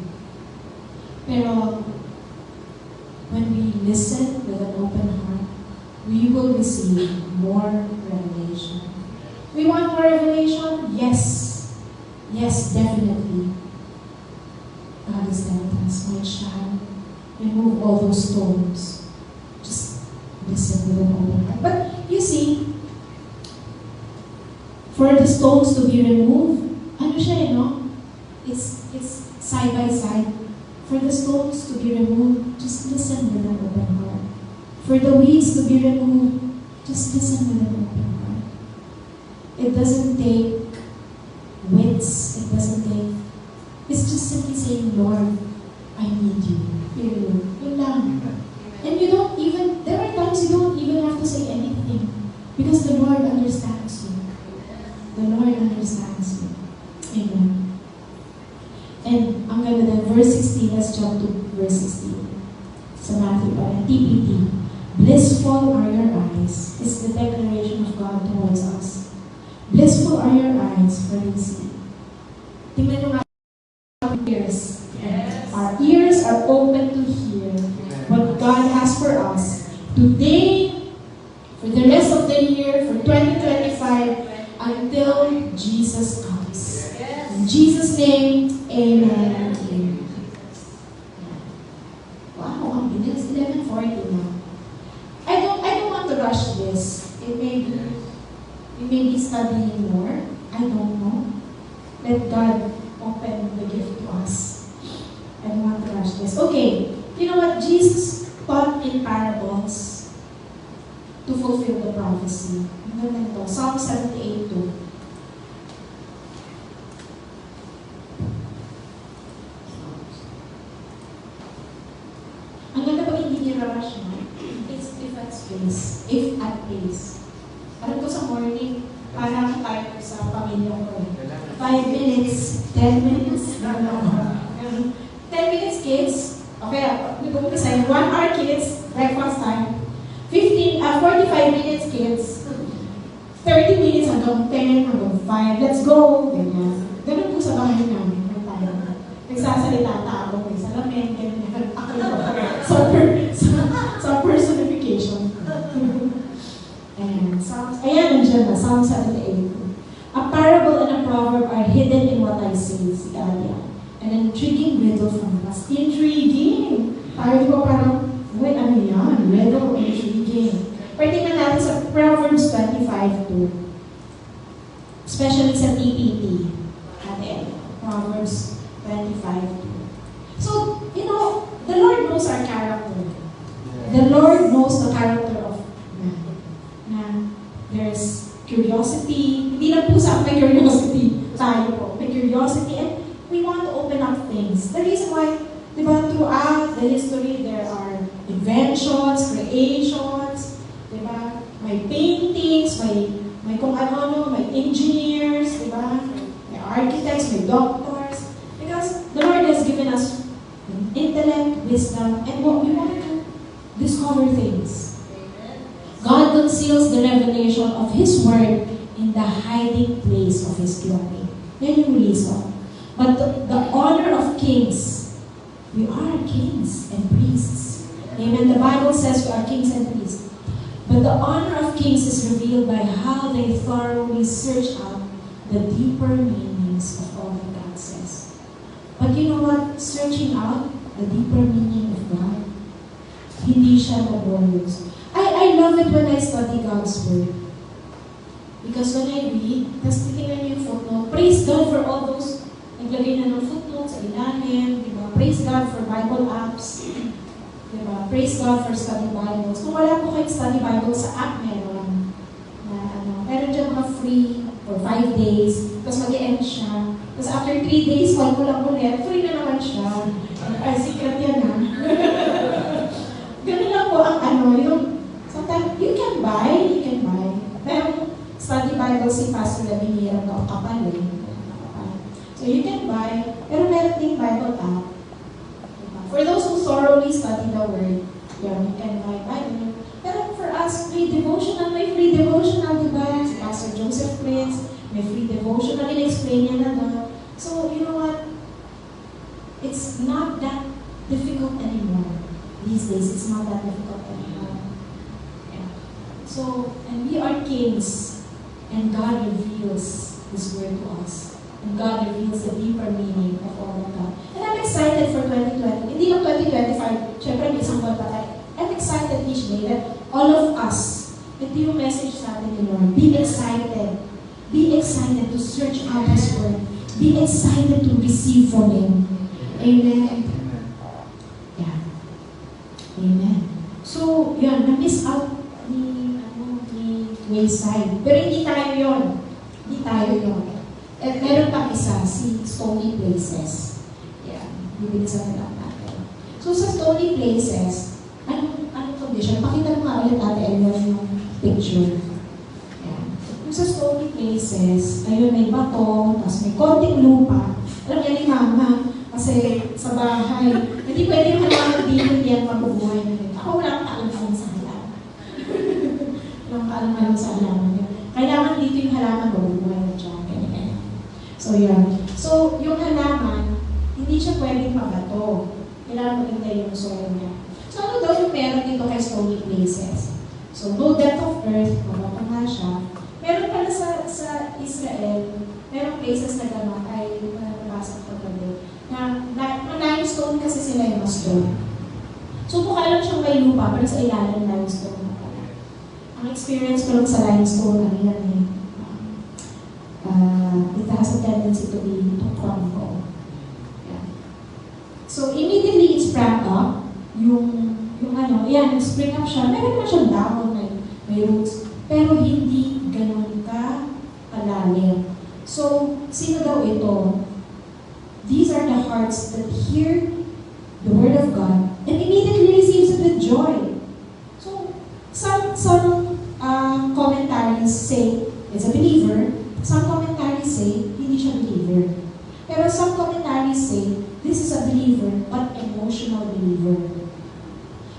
Pero when we listen with an open heart, we will receive more revelation. We want more revelation? Yes. Yes, definitely. God is telling us, my child, remove all those stones. Just listen with an open heart. But you see, for the stones to be removed, ano siya, no? It's side by side. For the stones to be removed, just listen with an open heart. For the weeds to be removed, just listen with an open heart. It doesn't take wits. It's just simply saying, Lord, I need you. Period. Yun lang. And there are times you don't even have to say anything. Because the Lord understands you. The Lord understands you. Amen. And ang ganda din, verse 16, let's jump to verse 16. Sa Matthew pa rin, TPT. Blissful are your eyes is the declaration of God towards us. Blissful are your eyes for you see. Tingnan nyo nga our ears. Yes. Our ears are open to hear what God has for us today, for the rest of the year, for 2025, until Jesus comes. In Jesus' name, already. It's 11:40 now. I don't want to rush this. It may be studying more. I don't know. Let God open the gift to us. I don't want to rush this. Okay, you know what? Jesus taught in parables to fulfill the prophecy. Ano na ito? Psalm 78:2. Ang ganda pag hindi niya rush, no? It's if at pace. If at pace. Alam ko sa morning, parang timer sa pamilya ko. 5 minutes, 10 minutes, 10 minutes kids. Okay, nag-umpisa yun. 1 hour kids, breakfast time. 45 minutes kids. 30 minutes hanggang 10, hanggang 5. Let's go! Ganyan. Ganun po sa bahay namin. Nagsasalita tao, may salamin, ganyan. Sa personification. And ayan, nandiyan na, Psalm 78. A parable and a proverb are hidden in what I say, si Alia. An intriguing riddle from us. Intriguing! Tayo ko parang, wait, ano yan? Riddle, intriguing. Pwede na natin sa Proverbs 25:2. Especially sa TPT. Ate, Proverbs 25:2. So, you know, the Lord knows our character. The Lord knows the character of man. Na there's curiosity. Hindi lang po sa may curiosity. Tayo po. May curiosity and we want to open up things. The reason why, di ba, throughout the history, there are inventions, creations, di ba? May paintings, may kung ano, may engineers, di ba? May architects, may doctors. Because the Lord has given us intellect, wisdom, and what we want to discover things. God conceals the revelation of His Word in the hiding place of His glory. Yan yung reason. But the honor of kings, we are kings and priests. Amen. The Bible says we are kings and priests. But the honor of kings is revealed by how they thoroughly search out the deeper meanings of all that God says. But you know what? Searching out the deeper meaning of God, hindi siya laborious. I love it when I study God's Word. Because when I read, tapos titingnan niyo yung footnote, praise God for all those naglagay na ng footnotes sa ilalim, di ba? Praise God for Bible apps, di ba? Praise God for study Bibles. Kung wala po kayong study Bible sa app, meron. Meron dyan mga free for 5 days, tapos mag-e-end siya. Tapos after 3 days, call ko lang ulit, free na naman siya. Ay, secret yan ha. Ganun lang po ang yung sometimes, you can buy. Merong study Bible si Pastor Lavinera na kapal eh. So you can buy, pero meron ding Bible app. For those who thoroughly study the Word, yeah, you can buy Bible. Pero for us, may free devotional, di ba? Si Pastor Joseph Prince, may free devotional, in-explain niya na doon. So, you know what? It's not that difficult anymore. These days, it's not that difficult anymore. Yeah. So, and we are kings, and God reveals His Word to us. And God reveals the deeper meaning of all of that. And I'm excited for 2020. Hindi lang 2025, syempre may isang buwan pa tayo. I'm excited each day that all of us, ito yung message sa atin ni Lord, be excited. Be excited to search out His Word. Be excited to receive from Him. Amen. Yeah. Amen. So, yun, na-miss out ni Wayside. Pero hindi tayo yun. Hindi tayo yun. At meron pang isa, si Stony Places. Yeah, bibilisan na lang natin. So sa Stony Places, anong condition? Pakita mo nga ulit natin yung picture. Yeah. Sa Stony Places, ayun may bato, tapos may konting lupa. Alam niya ni Mama, kasi sa bahay, hindi pwede yung halaman dito, hindi yan mabubuhay na rin. Ako wala akong kaalam sa halaman. Wala akong kaalam sa halaman. Kailangan dito yung halaman mabubuhay na dyan. So, yan. So, yung halaman, hindi siya pwedeng mabato. Kailangan maganda yung soil niya. So, ano daw yung meron dito kay Stony Places? So, no depth of earth, mabato nga siya. Meron pala sa Israel, merong places na gano'n ay nabasa ko kagabi. Na limestone kasi sila yung stone. So mukha lang siyang may lupa, pero sa ilalim limestone na pala. Ang experience ko lang sa limestone, ano yan eh, it has a tendency to crumble. Yeah. So immediately it sprang up, spring up siya, meron naman siyang dahon, may roots, pero hindi ganun kalalim. So, sino daw ito? These are the hearts that hear the word of God and immediately receives it with joy. So, some commentaries say it's a believer. Some commentaries say hindi siya believer. Pero some commentaries say this is a believer but emotional believer.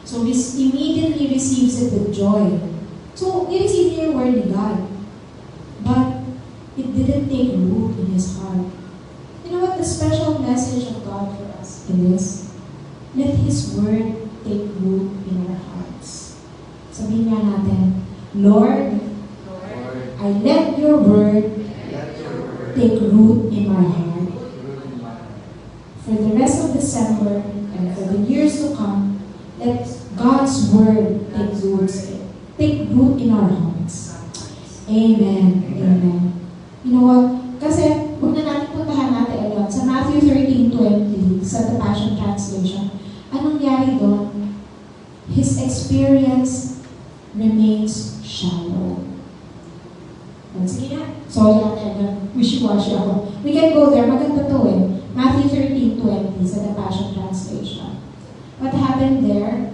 So, this immediately receives it with joy. So, he received your word ni God. But it didn't take root in his heart. You know what the special message of God for us is? Let his word take root in our hearts. Sabihin nga natin, Lord, I let your word take root in my heart. For the rest of December and for the years to come, let God's word take root in our hearts. Amen. Amen. You know what? Kasi, huwag na natin puntahan natin alone. Sa Matthew 13:20, sa The Passion Translation, anong nangyari doon? His experience remains shallow. Sige na. Sorry natin. Wishy-washy ako. We can go there. Maganda to eh. Matthew 13:20 sa The Passion Translation. What happened there?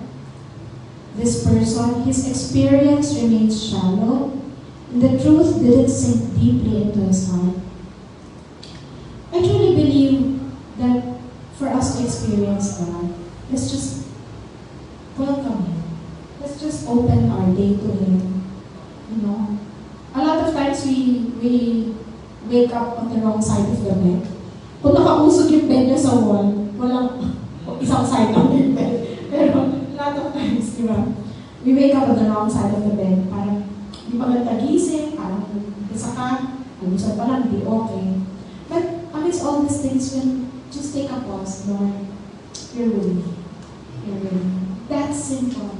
This person, his experience remains shallow, and the truth didn't sink deeply into his heart. I truly believe that for us to experience God, let's just welcome Him. Let's just open our day to Him. You know, a lot of times we wake up on the wrong side of the bed. Kung nakausog yung bed niya sa wall, walang isang side lang yung bed. Pero a lot of times, di ba? We wake up on the wrong side of the bed. Parang di pa ganda gising, parang isa ka, nag-usap pa lang, di okay. But amidst all these things, just take a pause, Lord, you're with me. You're with me. That's simple.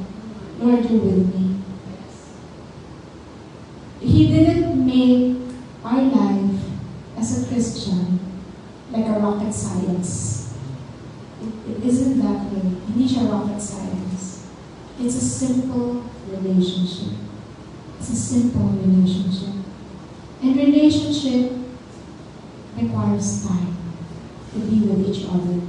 Lord, you're with me. He didn't make our life as a Christian like a rocket science. It isn't that way. Hindi siya rocket science. It's a simple relationship. It's a simple relationship. And relationship requires time to be with each other.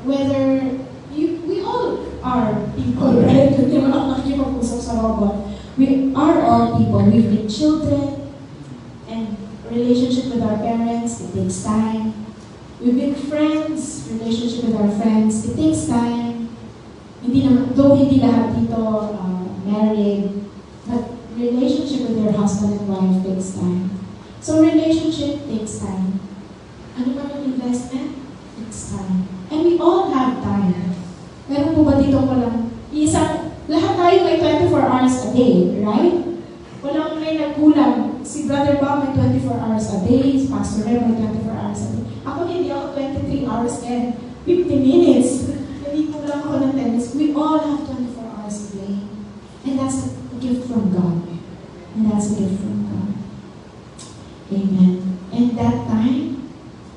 Whether we all are people, right? Hindi mo lang nakikipag-usap sa robot. We are all people. We've been children, and relationship with our parents, it takes time. We've been friends, relationship with our friends, it takes time. Though hindi lahat dito married, but relationship with your husband and wife takes time. So relationship takes time. Ano man yung investment? Takes time. And we all have time. Meron po ba dito walang lahat tayo may 24 hours a day, right? Walang may nagkulang. Si Brother Bob may 24 hours a day, si Pastor Rem may 24 hours a day. Ako hindi ako 23 hours and 50 minutes. Hindi ko lang ako ng 10 minutes. We all have 24 hours a day. And that's a gift from God. And that's a gift from God. Amen. And that time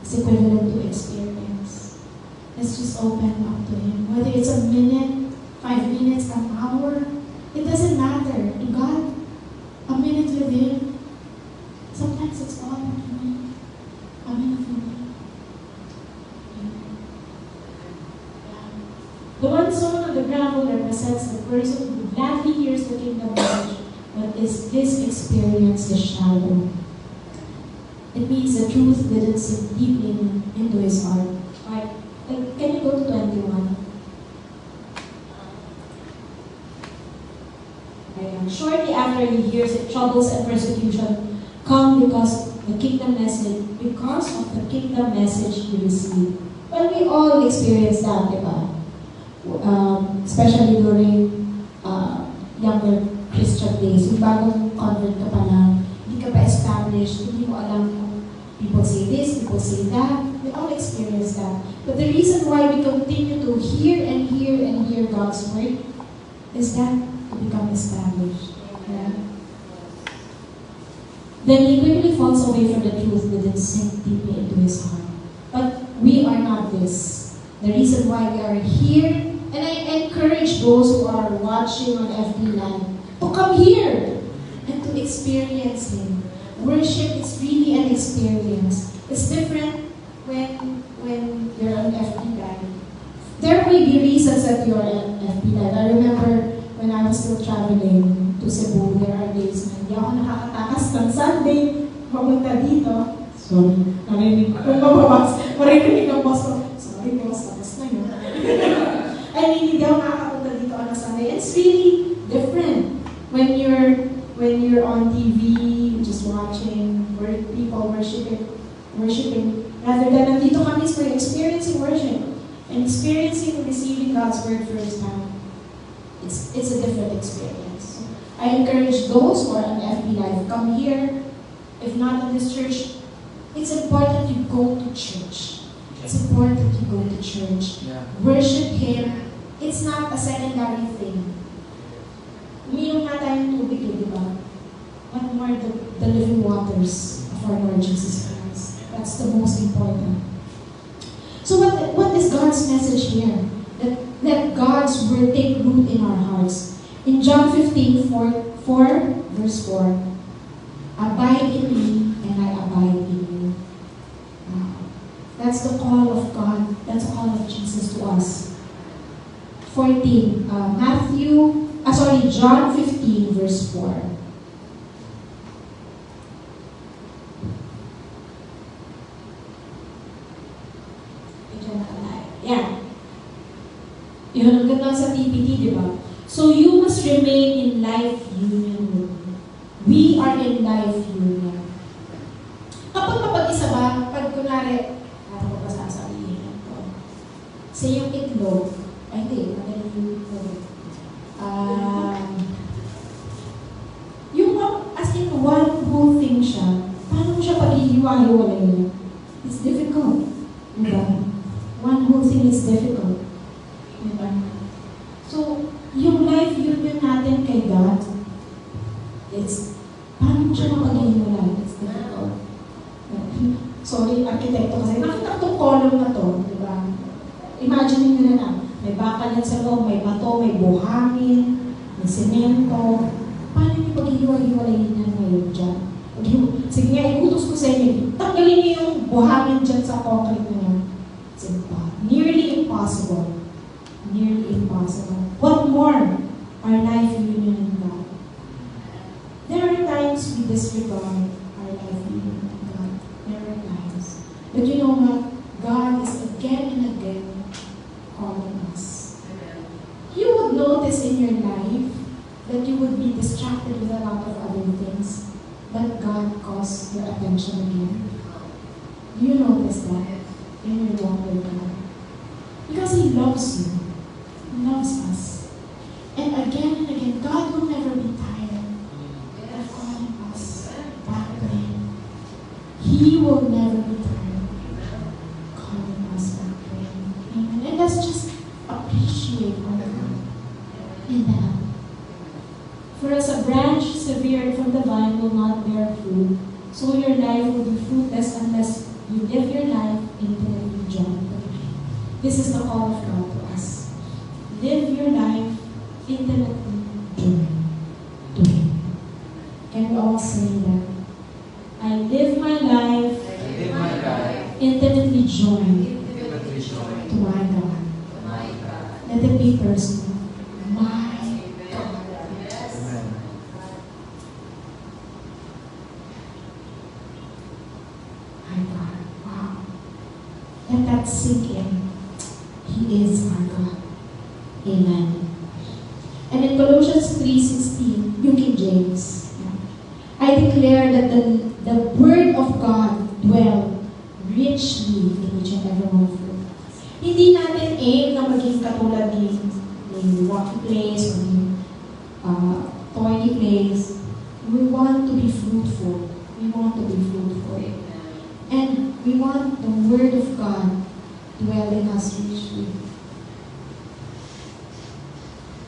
is equivalent to experience. Let's just open up to Him. Whether it's a minute, 5 minutes, an hour, it doesn't matter. To God, a minute with Him, sometimes it's all that you need. A minute with Him. The one sown on the ground represents the person who gladly hears the kingdom message, but this experience is shallow. It means the truth didn't sink deeply into his heart. Right? Can you go to 21? Shortly after he hears it, troubles and persecution come because of the kingdom message he received. Well, we all experience that, diba? Especially during younger Christian days. Yung bagong convert ka pa lang, hindi ka pa established, hindi mo alam kung people say this, people say that. We all experience that. But the reason why we continue to hear hear God's word is that to become established. Yeah. Then he quickly falls away from the truth that it sink deeply into his heart. But we are not this. The reason why we are here, and I encourage those who are watching on FB Live to come here and to experience Him. Worship is really an experience. It's different when you're on FB Live. There may be reasons that you're on FB Live. I remember when I was still traveling to Cebu, there are days na hindi ako nakakatakas ng Sunday, mapunta dito. Sorry, narinig ko. Marinig ang boss ko. Sorry, boss, tapos na yun. I mean, hindi ako nakakapunta dito on a Sunday. It's really different when you're on TV, just watching people worshiping, rather than nandito kami for experiencing worship and experiencing receiving God's word first time. It's a different experience. I encourage those who are on FB Live, come here. If not in this church, it's important you go to church. It's important you go to church. Yeah. Worship Him. It's not a secondary thing. Uminom nga tayong tubig, di ba? What more the living waters of our Lord Jesus Christ? That's the most important. So what is God's message here? That God's word take root in our hearts. In John 15, 4, verse 4, abide in me and I abide in you. That's the call of God. That's the call of Jesus to us. 14, John 15, verse 4. Yeah. Yun ang ganda sa TPT, di ba? So you must remain in life union with me. We are in life union. Kapag mapag-isa ba, pag kunwari, ano ko ba sasabihin ito? Sa yung itlog, ay hindi, madali yung itlog. Yung as in one whole thing siya, paano mo siya pag-ihiwa-hiwalay? It's difficult. Diba? One whole thing is difficult. Diba? So, yung life union natin kay God, it's, paano mo siya mapag-ihiwalay? It's difficult. Sorry, arkitekto kasi nakita ko itong column na to, di ba? Imagine nyo na lang, may bakal yan sa loob, may bato, may buhangin, may semento. Paano nyo pag-ihiwa-hiwalayin yan ngayon dyan? Sige nga, ikutos ko sa inyo, tanggalin nyo yung buhangin dyan sa concrete na yan. It's nearly impossible. Nearly impossible. What more? Our life union in God. There are times we disregard our life union in God. There are times. But you know what? God is again and again calling us. You would notice in your life that you would be distracted with a lot of other things, but God calls your attention again. Do you notice that in your walk with God? Because He loves you. He loves us. And again, God will never be tired of calling us back to Him. He will never be tired of calling us back to Him. Amen. And let's just appreciate our God in that. For as a branch severed from the vine will not bear fruit, so your life will be fruitless unless you live your life intimately joined to Him. This is the call of God to us. Live your life intimately joined to Him. Can we all say that? I live my life intimately joined to my God. Let it be personal. My God. My God. Wow. Let that sink in. He is our God. Amen. And in Colossians 3:16, New King James, I declare that the Word of God dwell richly in each and every one of you. Hindi natin aim na maging katulad ni Rocky Place or ni Tony Place. We want to be fruitful. We want to be fruitful. And we want the Word of God dwell in us richly.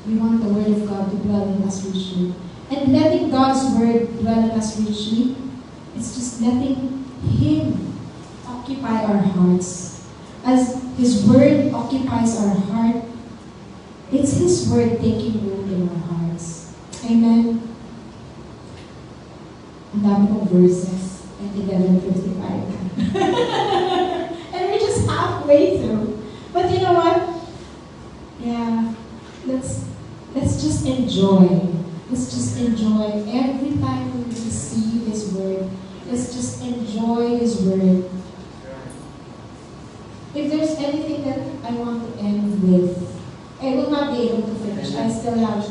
We want the Word of God to dwell in us richly. And letting God's Word dwell in us richly, it's just letting Him occupy our hearts. As His Word occupies our heart, it's His Word taking root in our hearts. Amen? Ang dami kong verses. At 11:55. And we're just halfway through. But you know what? Yeah, let's just enjoy. Let's just enjoy every time we receive His Word. Let's just enjoy His Word. If there's anything that I want to end with, I will not be able to finish. I still have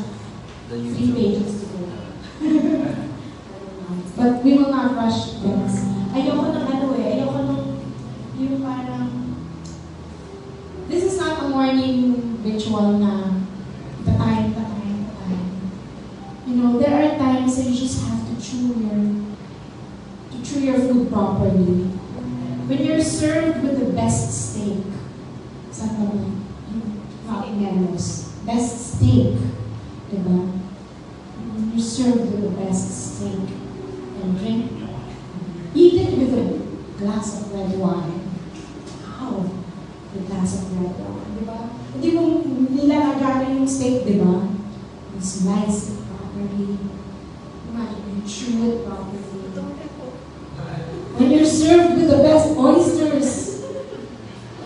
3 pages to go. But we will not rush things. Ayoko ng ayoko nung yung parang, this is not a morning ritual na the time. You know, there are times that you just have to chew your food properly. When you're served with the best steak, best steak, diba? When you're served with the best steak and drink, eat it with a glass of red wine. Wow! The glass of red wine, diba? Hindi mo nilalagaran yung steak, diba? You slice it properly. Imagine, you chew it properly. When you're served with the best oysters,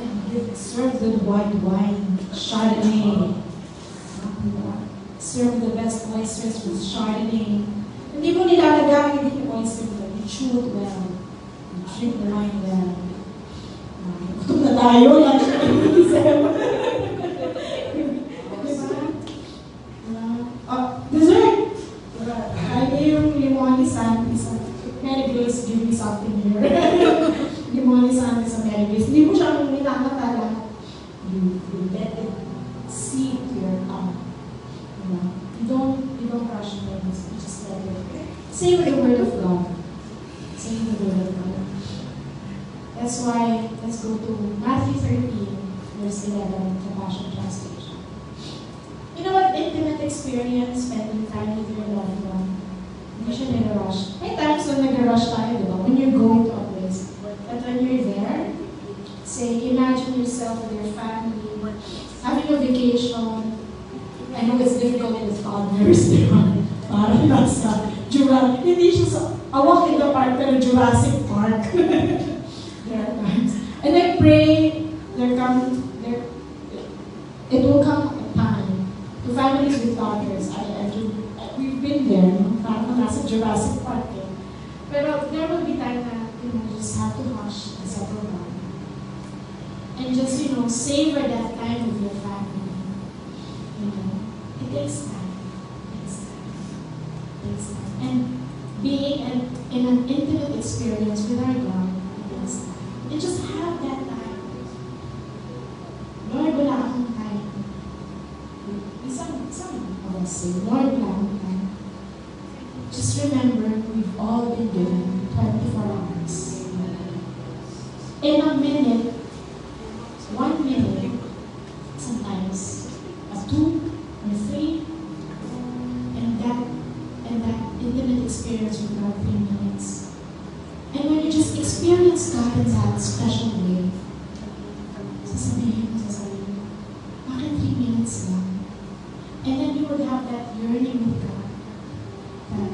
and you're served with white wine, Chardonnay. Serve the best oysters with Chardonnay. Hindi mo nilalagay yung oyster, but you chew it well. You drink the wine well. Gutom na tayo, lunch na dessert! Ay, yung limoni sandwich. Mary Grace, give me something here. Limoni sandwich sa Mary Grace. Hindi mo siya minakatala. You let it seep to your tongue. You don't rush things. You just let it. Say the Word of God. Say the Word of God. That's why, let's go to Matthew 13, verse 11, the Passion Translation. You know what? Intimate experience, spending time with your loved one. Hindi siya nag-rush. May times when nag-rush tayo, di ba? When you're going to a place. But when you're there, say, imagine yourself with your family, having a vacation. I know it's difficult with toddlers, di ba? Parang nasa Jurassic. Hindi siya sa a walk in the park, pero Jurassic Park. There are times. And I pray it will come a time to families with daughters. We've been there, no? Parang nasa Jurassic Park. Pero there will be time na you just have to hush and settle down. And just, savor that time with your family. It takes time. It takes time. And being in an intimate experience with our God, it takes time. And just have that time. Lord, wala akong time. Some of us say, Lord, wala akong time. Just remember, we've all been given 24 hours. In a minute, 1 minute, sometimes a 2 or 3, and that intimate experience with God 3 minutes. And when you just experience God in that special way, sasabihin mo sa sarili mo, bakit 3 minutes lang? And then you would have that yearning with God. That,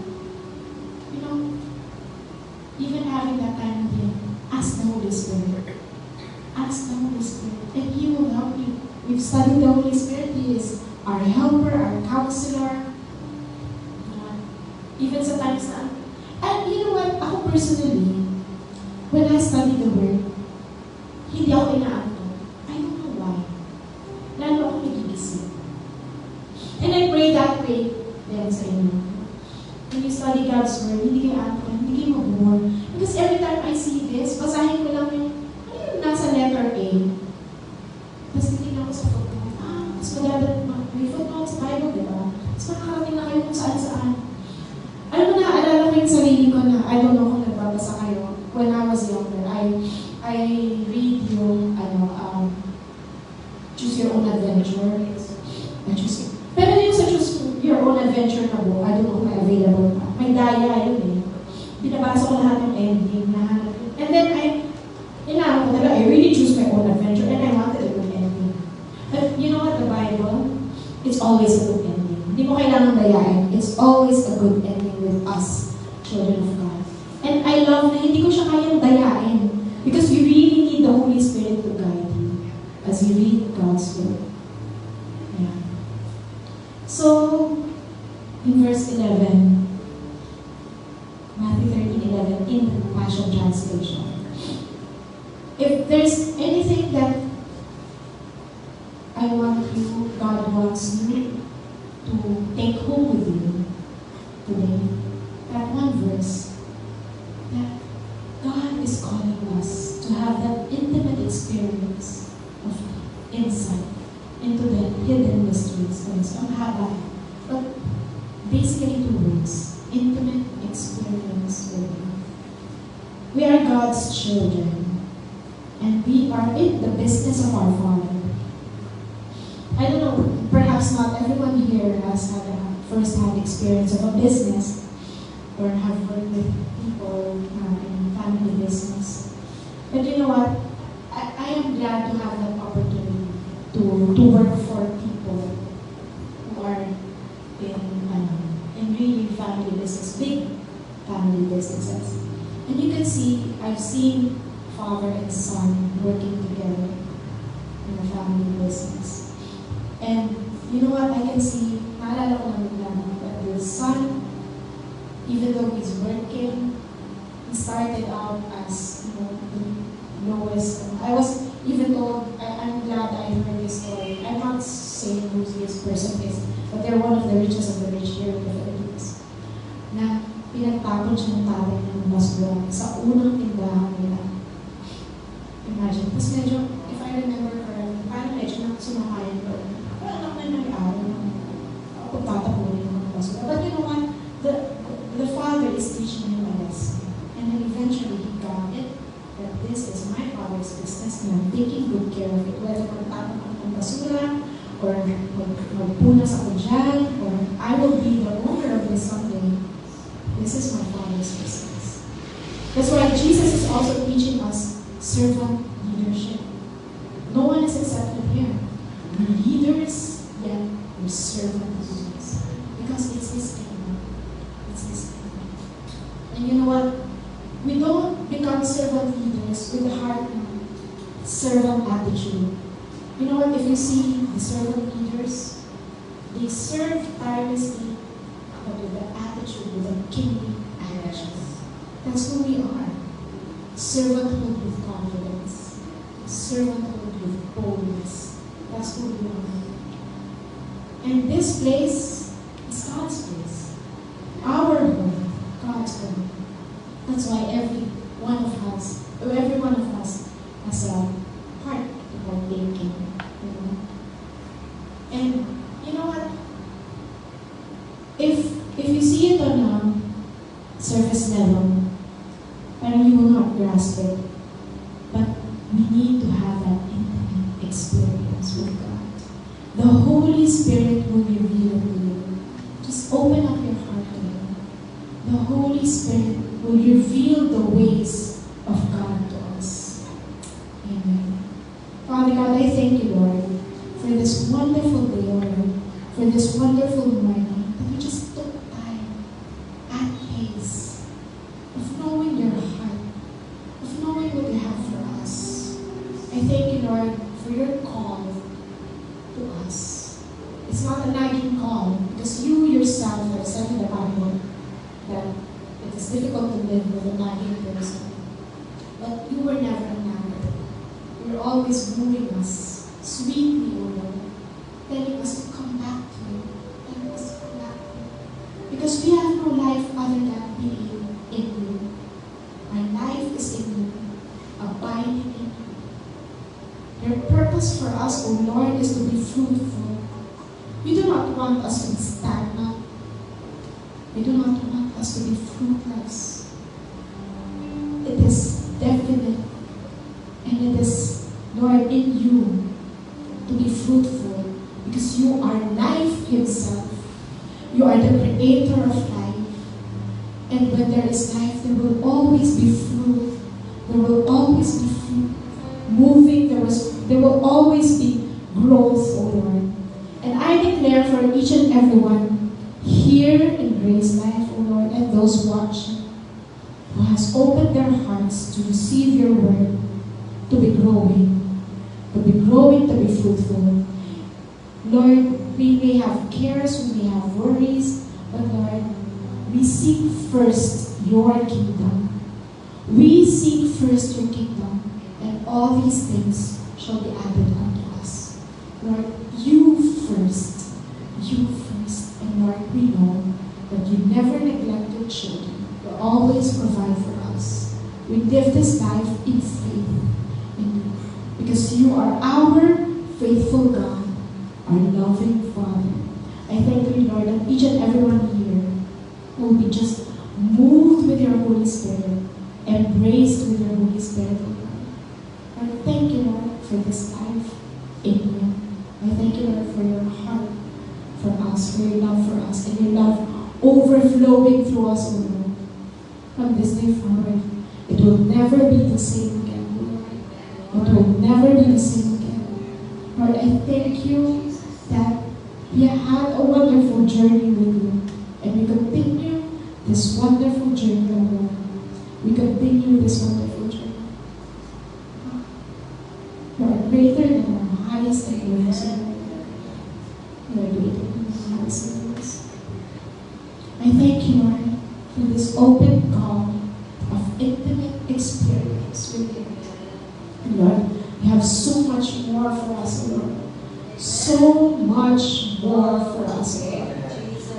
even having that time with Him, ask the Holy Spirit. Ask the Holy Spirit, and He will help you. We've studied the Holy Spirit. He is our helper, our counselor. Even sa times na, and you know what, ako personally, when I study the Word, hindi ako inaantok. I don't know why. Lalo ako nagigising. And I pray that way then sa inyo. When you study God's Word, hindi kayo antok, hindi kayo mag-bore. Because every time I see this, basahin ko lang yung nasa letter A. Tapos titignan ko sa footnote. Tapos may footnote sa Bible, di ba? Tapos makakarating na kayo kung saan-saan. Alam mo, naaalala ko yung sarili ko na, I don't know kung nagbabasa kayo. When I was younger, I read yung, Choose Your Own Adventure. Pero yung adventure na book. I don't know kung may available pa. May daya yun eh. Binabasa ko lahat ng ending. And then I really choose my own adventure and I wanted a good ending. But you know what, the Bible, it's always a good ending. Hindi mo kailangan dayain. It's always a good ending with us, children of God. And I love na hindi ko siya kayang dayain because you really need the Holy Spirit to guide you as you read God's Word. Yeah. So, in verse 11, Matthew 13:11 in the Passion Translation. If there's anything that I want you, God wants you to take home with you today, that one verse, that God is calling us to have that intimate experience of insight into the hidden mysteries. Ang haba. But basically 2 words. Intimate experience with Him. We are God's children. And we are in the business of our Father. I don't know, perhaps not everyone here has had a first-hand experience of a business or have worked with people in family business. But you know what? I am glad to have that opportunity to work for people who are in really family business, big family businesses. And you can see, I've seen father and son working together in a family business. And you know what, I can see, naalala ko naman that the son, even though he's working, he started out as, the lowest. I was even told, I'm glad I heard this story. I'm not saying who this person is, but they're one of the richest of the rich here in the Philippines. Na pinagtapon siya ng tatay ng basura sa unang tindahan nila. Imagine. Tapos medyo, if I remember correctly, parang medyo sumahayan ko. Parang ako na nag-aaral ng pagtatapunin ng basura. But you know what? The father is teaching him a lesson. And then eventually he got it, that this is my father's business and I'm taking good care of it. Whether magtapon ako ng basura, or magpunas ako dyan, or I will be the owner of this someday. This is my father's business. That's why Jesus is also teaching us servant leadership. No one is accepted here. We're leaders, yet we're servant leaders. Because it's His kingdom. It's His kingdom. And you know what? We don't become servant leaders with a heart of servant attitude. You know what? If you see the servant leaders, they serve tirelessly, but with the attitude, with a kingly attitude. That's who we are. Servanthood with confidence. Servanthood with boldness. That's who we are. And this place is God's place. Our home, God's home. That's why every one of us has a part to partake in. And you know what? If you see it on a surface level, and you will not grasp it, but we need to have that intimate experience with God. The Holy Spirit will reveal to you. Just open up your heart to Him. The Holy Spirit will reveal the ways of God to us. Amen. Father God, I thank you, Lord, for this wonderful day, Lord, for this wonderful morning, that we just took time at pace of knowing your heart, of knowing what you have for us. I thank you, Lord, for your call to us. It's not a nagging call, because you yourself have said in the Bible that it is difficult to live with a nagging person. But you were never a nagger. You were always wooing us sweetly, O Lord, telling us to come back to you, telling us to come back to you. Because we have no life other than being in you. Our life is in you, abiding in you. Your purpose for us, O Lord, is to be fruitful. You do not want us to be stagnant. You do not want us to be fruitless. It is definite, and it is, Lord, in you to be fruitful, because you are life Himself. You are the creator of life. And when there is life, there will always be fruit. There will always be fruit moving. There will always be growth, O Lord. And I declare for each and everyone here in Grace Life, O Lord, and those watching, who has opened their hearts to receive your word, to be growing, to be fruitful. Lord, we may have cares, we may have worries, but Lord, we seek first your kingdom. We seek first your kingdom, and all these things shall be added unto us. Lord, you first, and Lord, we know that you never neglect your children. You always provide for us. We live this life in faith in you, because you are our faithful God, our loving Father. I thank you, Lord, that each and everyone here will be just moved with your Holy Spirit, embraced with your Holy Spirit, Lord. And thank you, Lord, for this life in you. I thank you, Lord, for your heart for us, for your love for us, and your love overflowing through us, O Lord. From this day forward, it will never be the same again, O Lord. It will never be the same again. Lord, I thank you that we have had a wonderful journey with you, and we continue this wonderful journey, O Lord. We continue this wonderful journey. You are greater than our highest and lowest. You are greater than our highest and lowest. I thank you, Lord, for this open call of intimate experience with you. And Lord, you have so much more for us, Lord. So much more for us, Lord.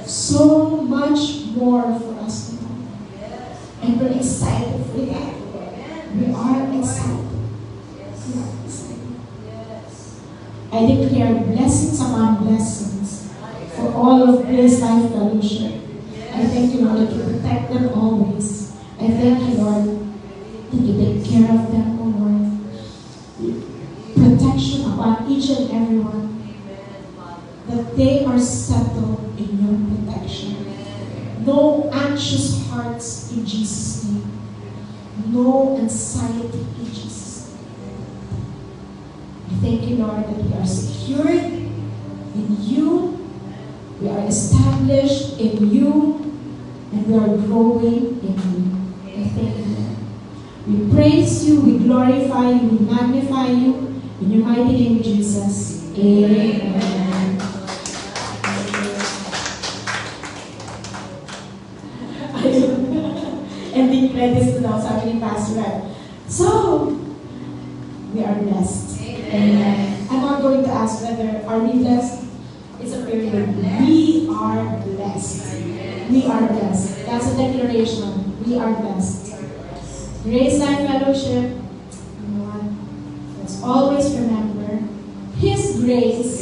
So much more for us, Lord. And we're excited for that, Lord. We are excited. We are excited. I declare blessings upon blessings for all of Grace Life Fellowship. I thank you, Lord, that you protect them always. I thank you, Lord, that you take care of them, oh Lord. Protection upon each and every one. That they are settled in your protection. No anxious hearts in Jesus' name. No anxiety in Jesus' name. I thank you, Lord, that we are secured in you. We are established in you. And we are growing in you. I thank you, Lord. We praise you, we glorify you, we magnify you. In your mighty name, Jesus. Amen. Ending credits now, sabi ni Pastor Ed. So, we are blessed. Amen. I'm not going to ask whether are we blessed. It's a prayer word. We are blessed. We are blessed. That's a declaration. We are blessed. Grace Life Fellowship, let's always remember His grace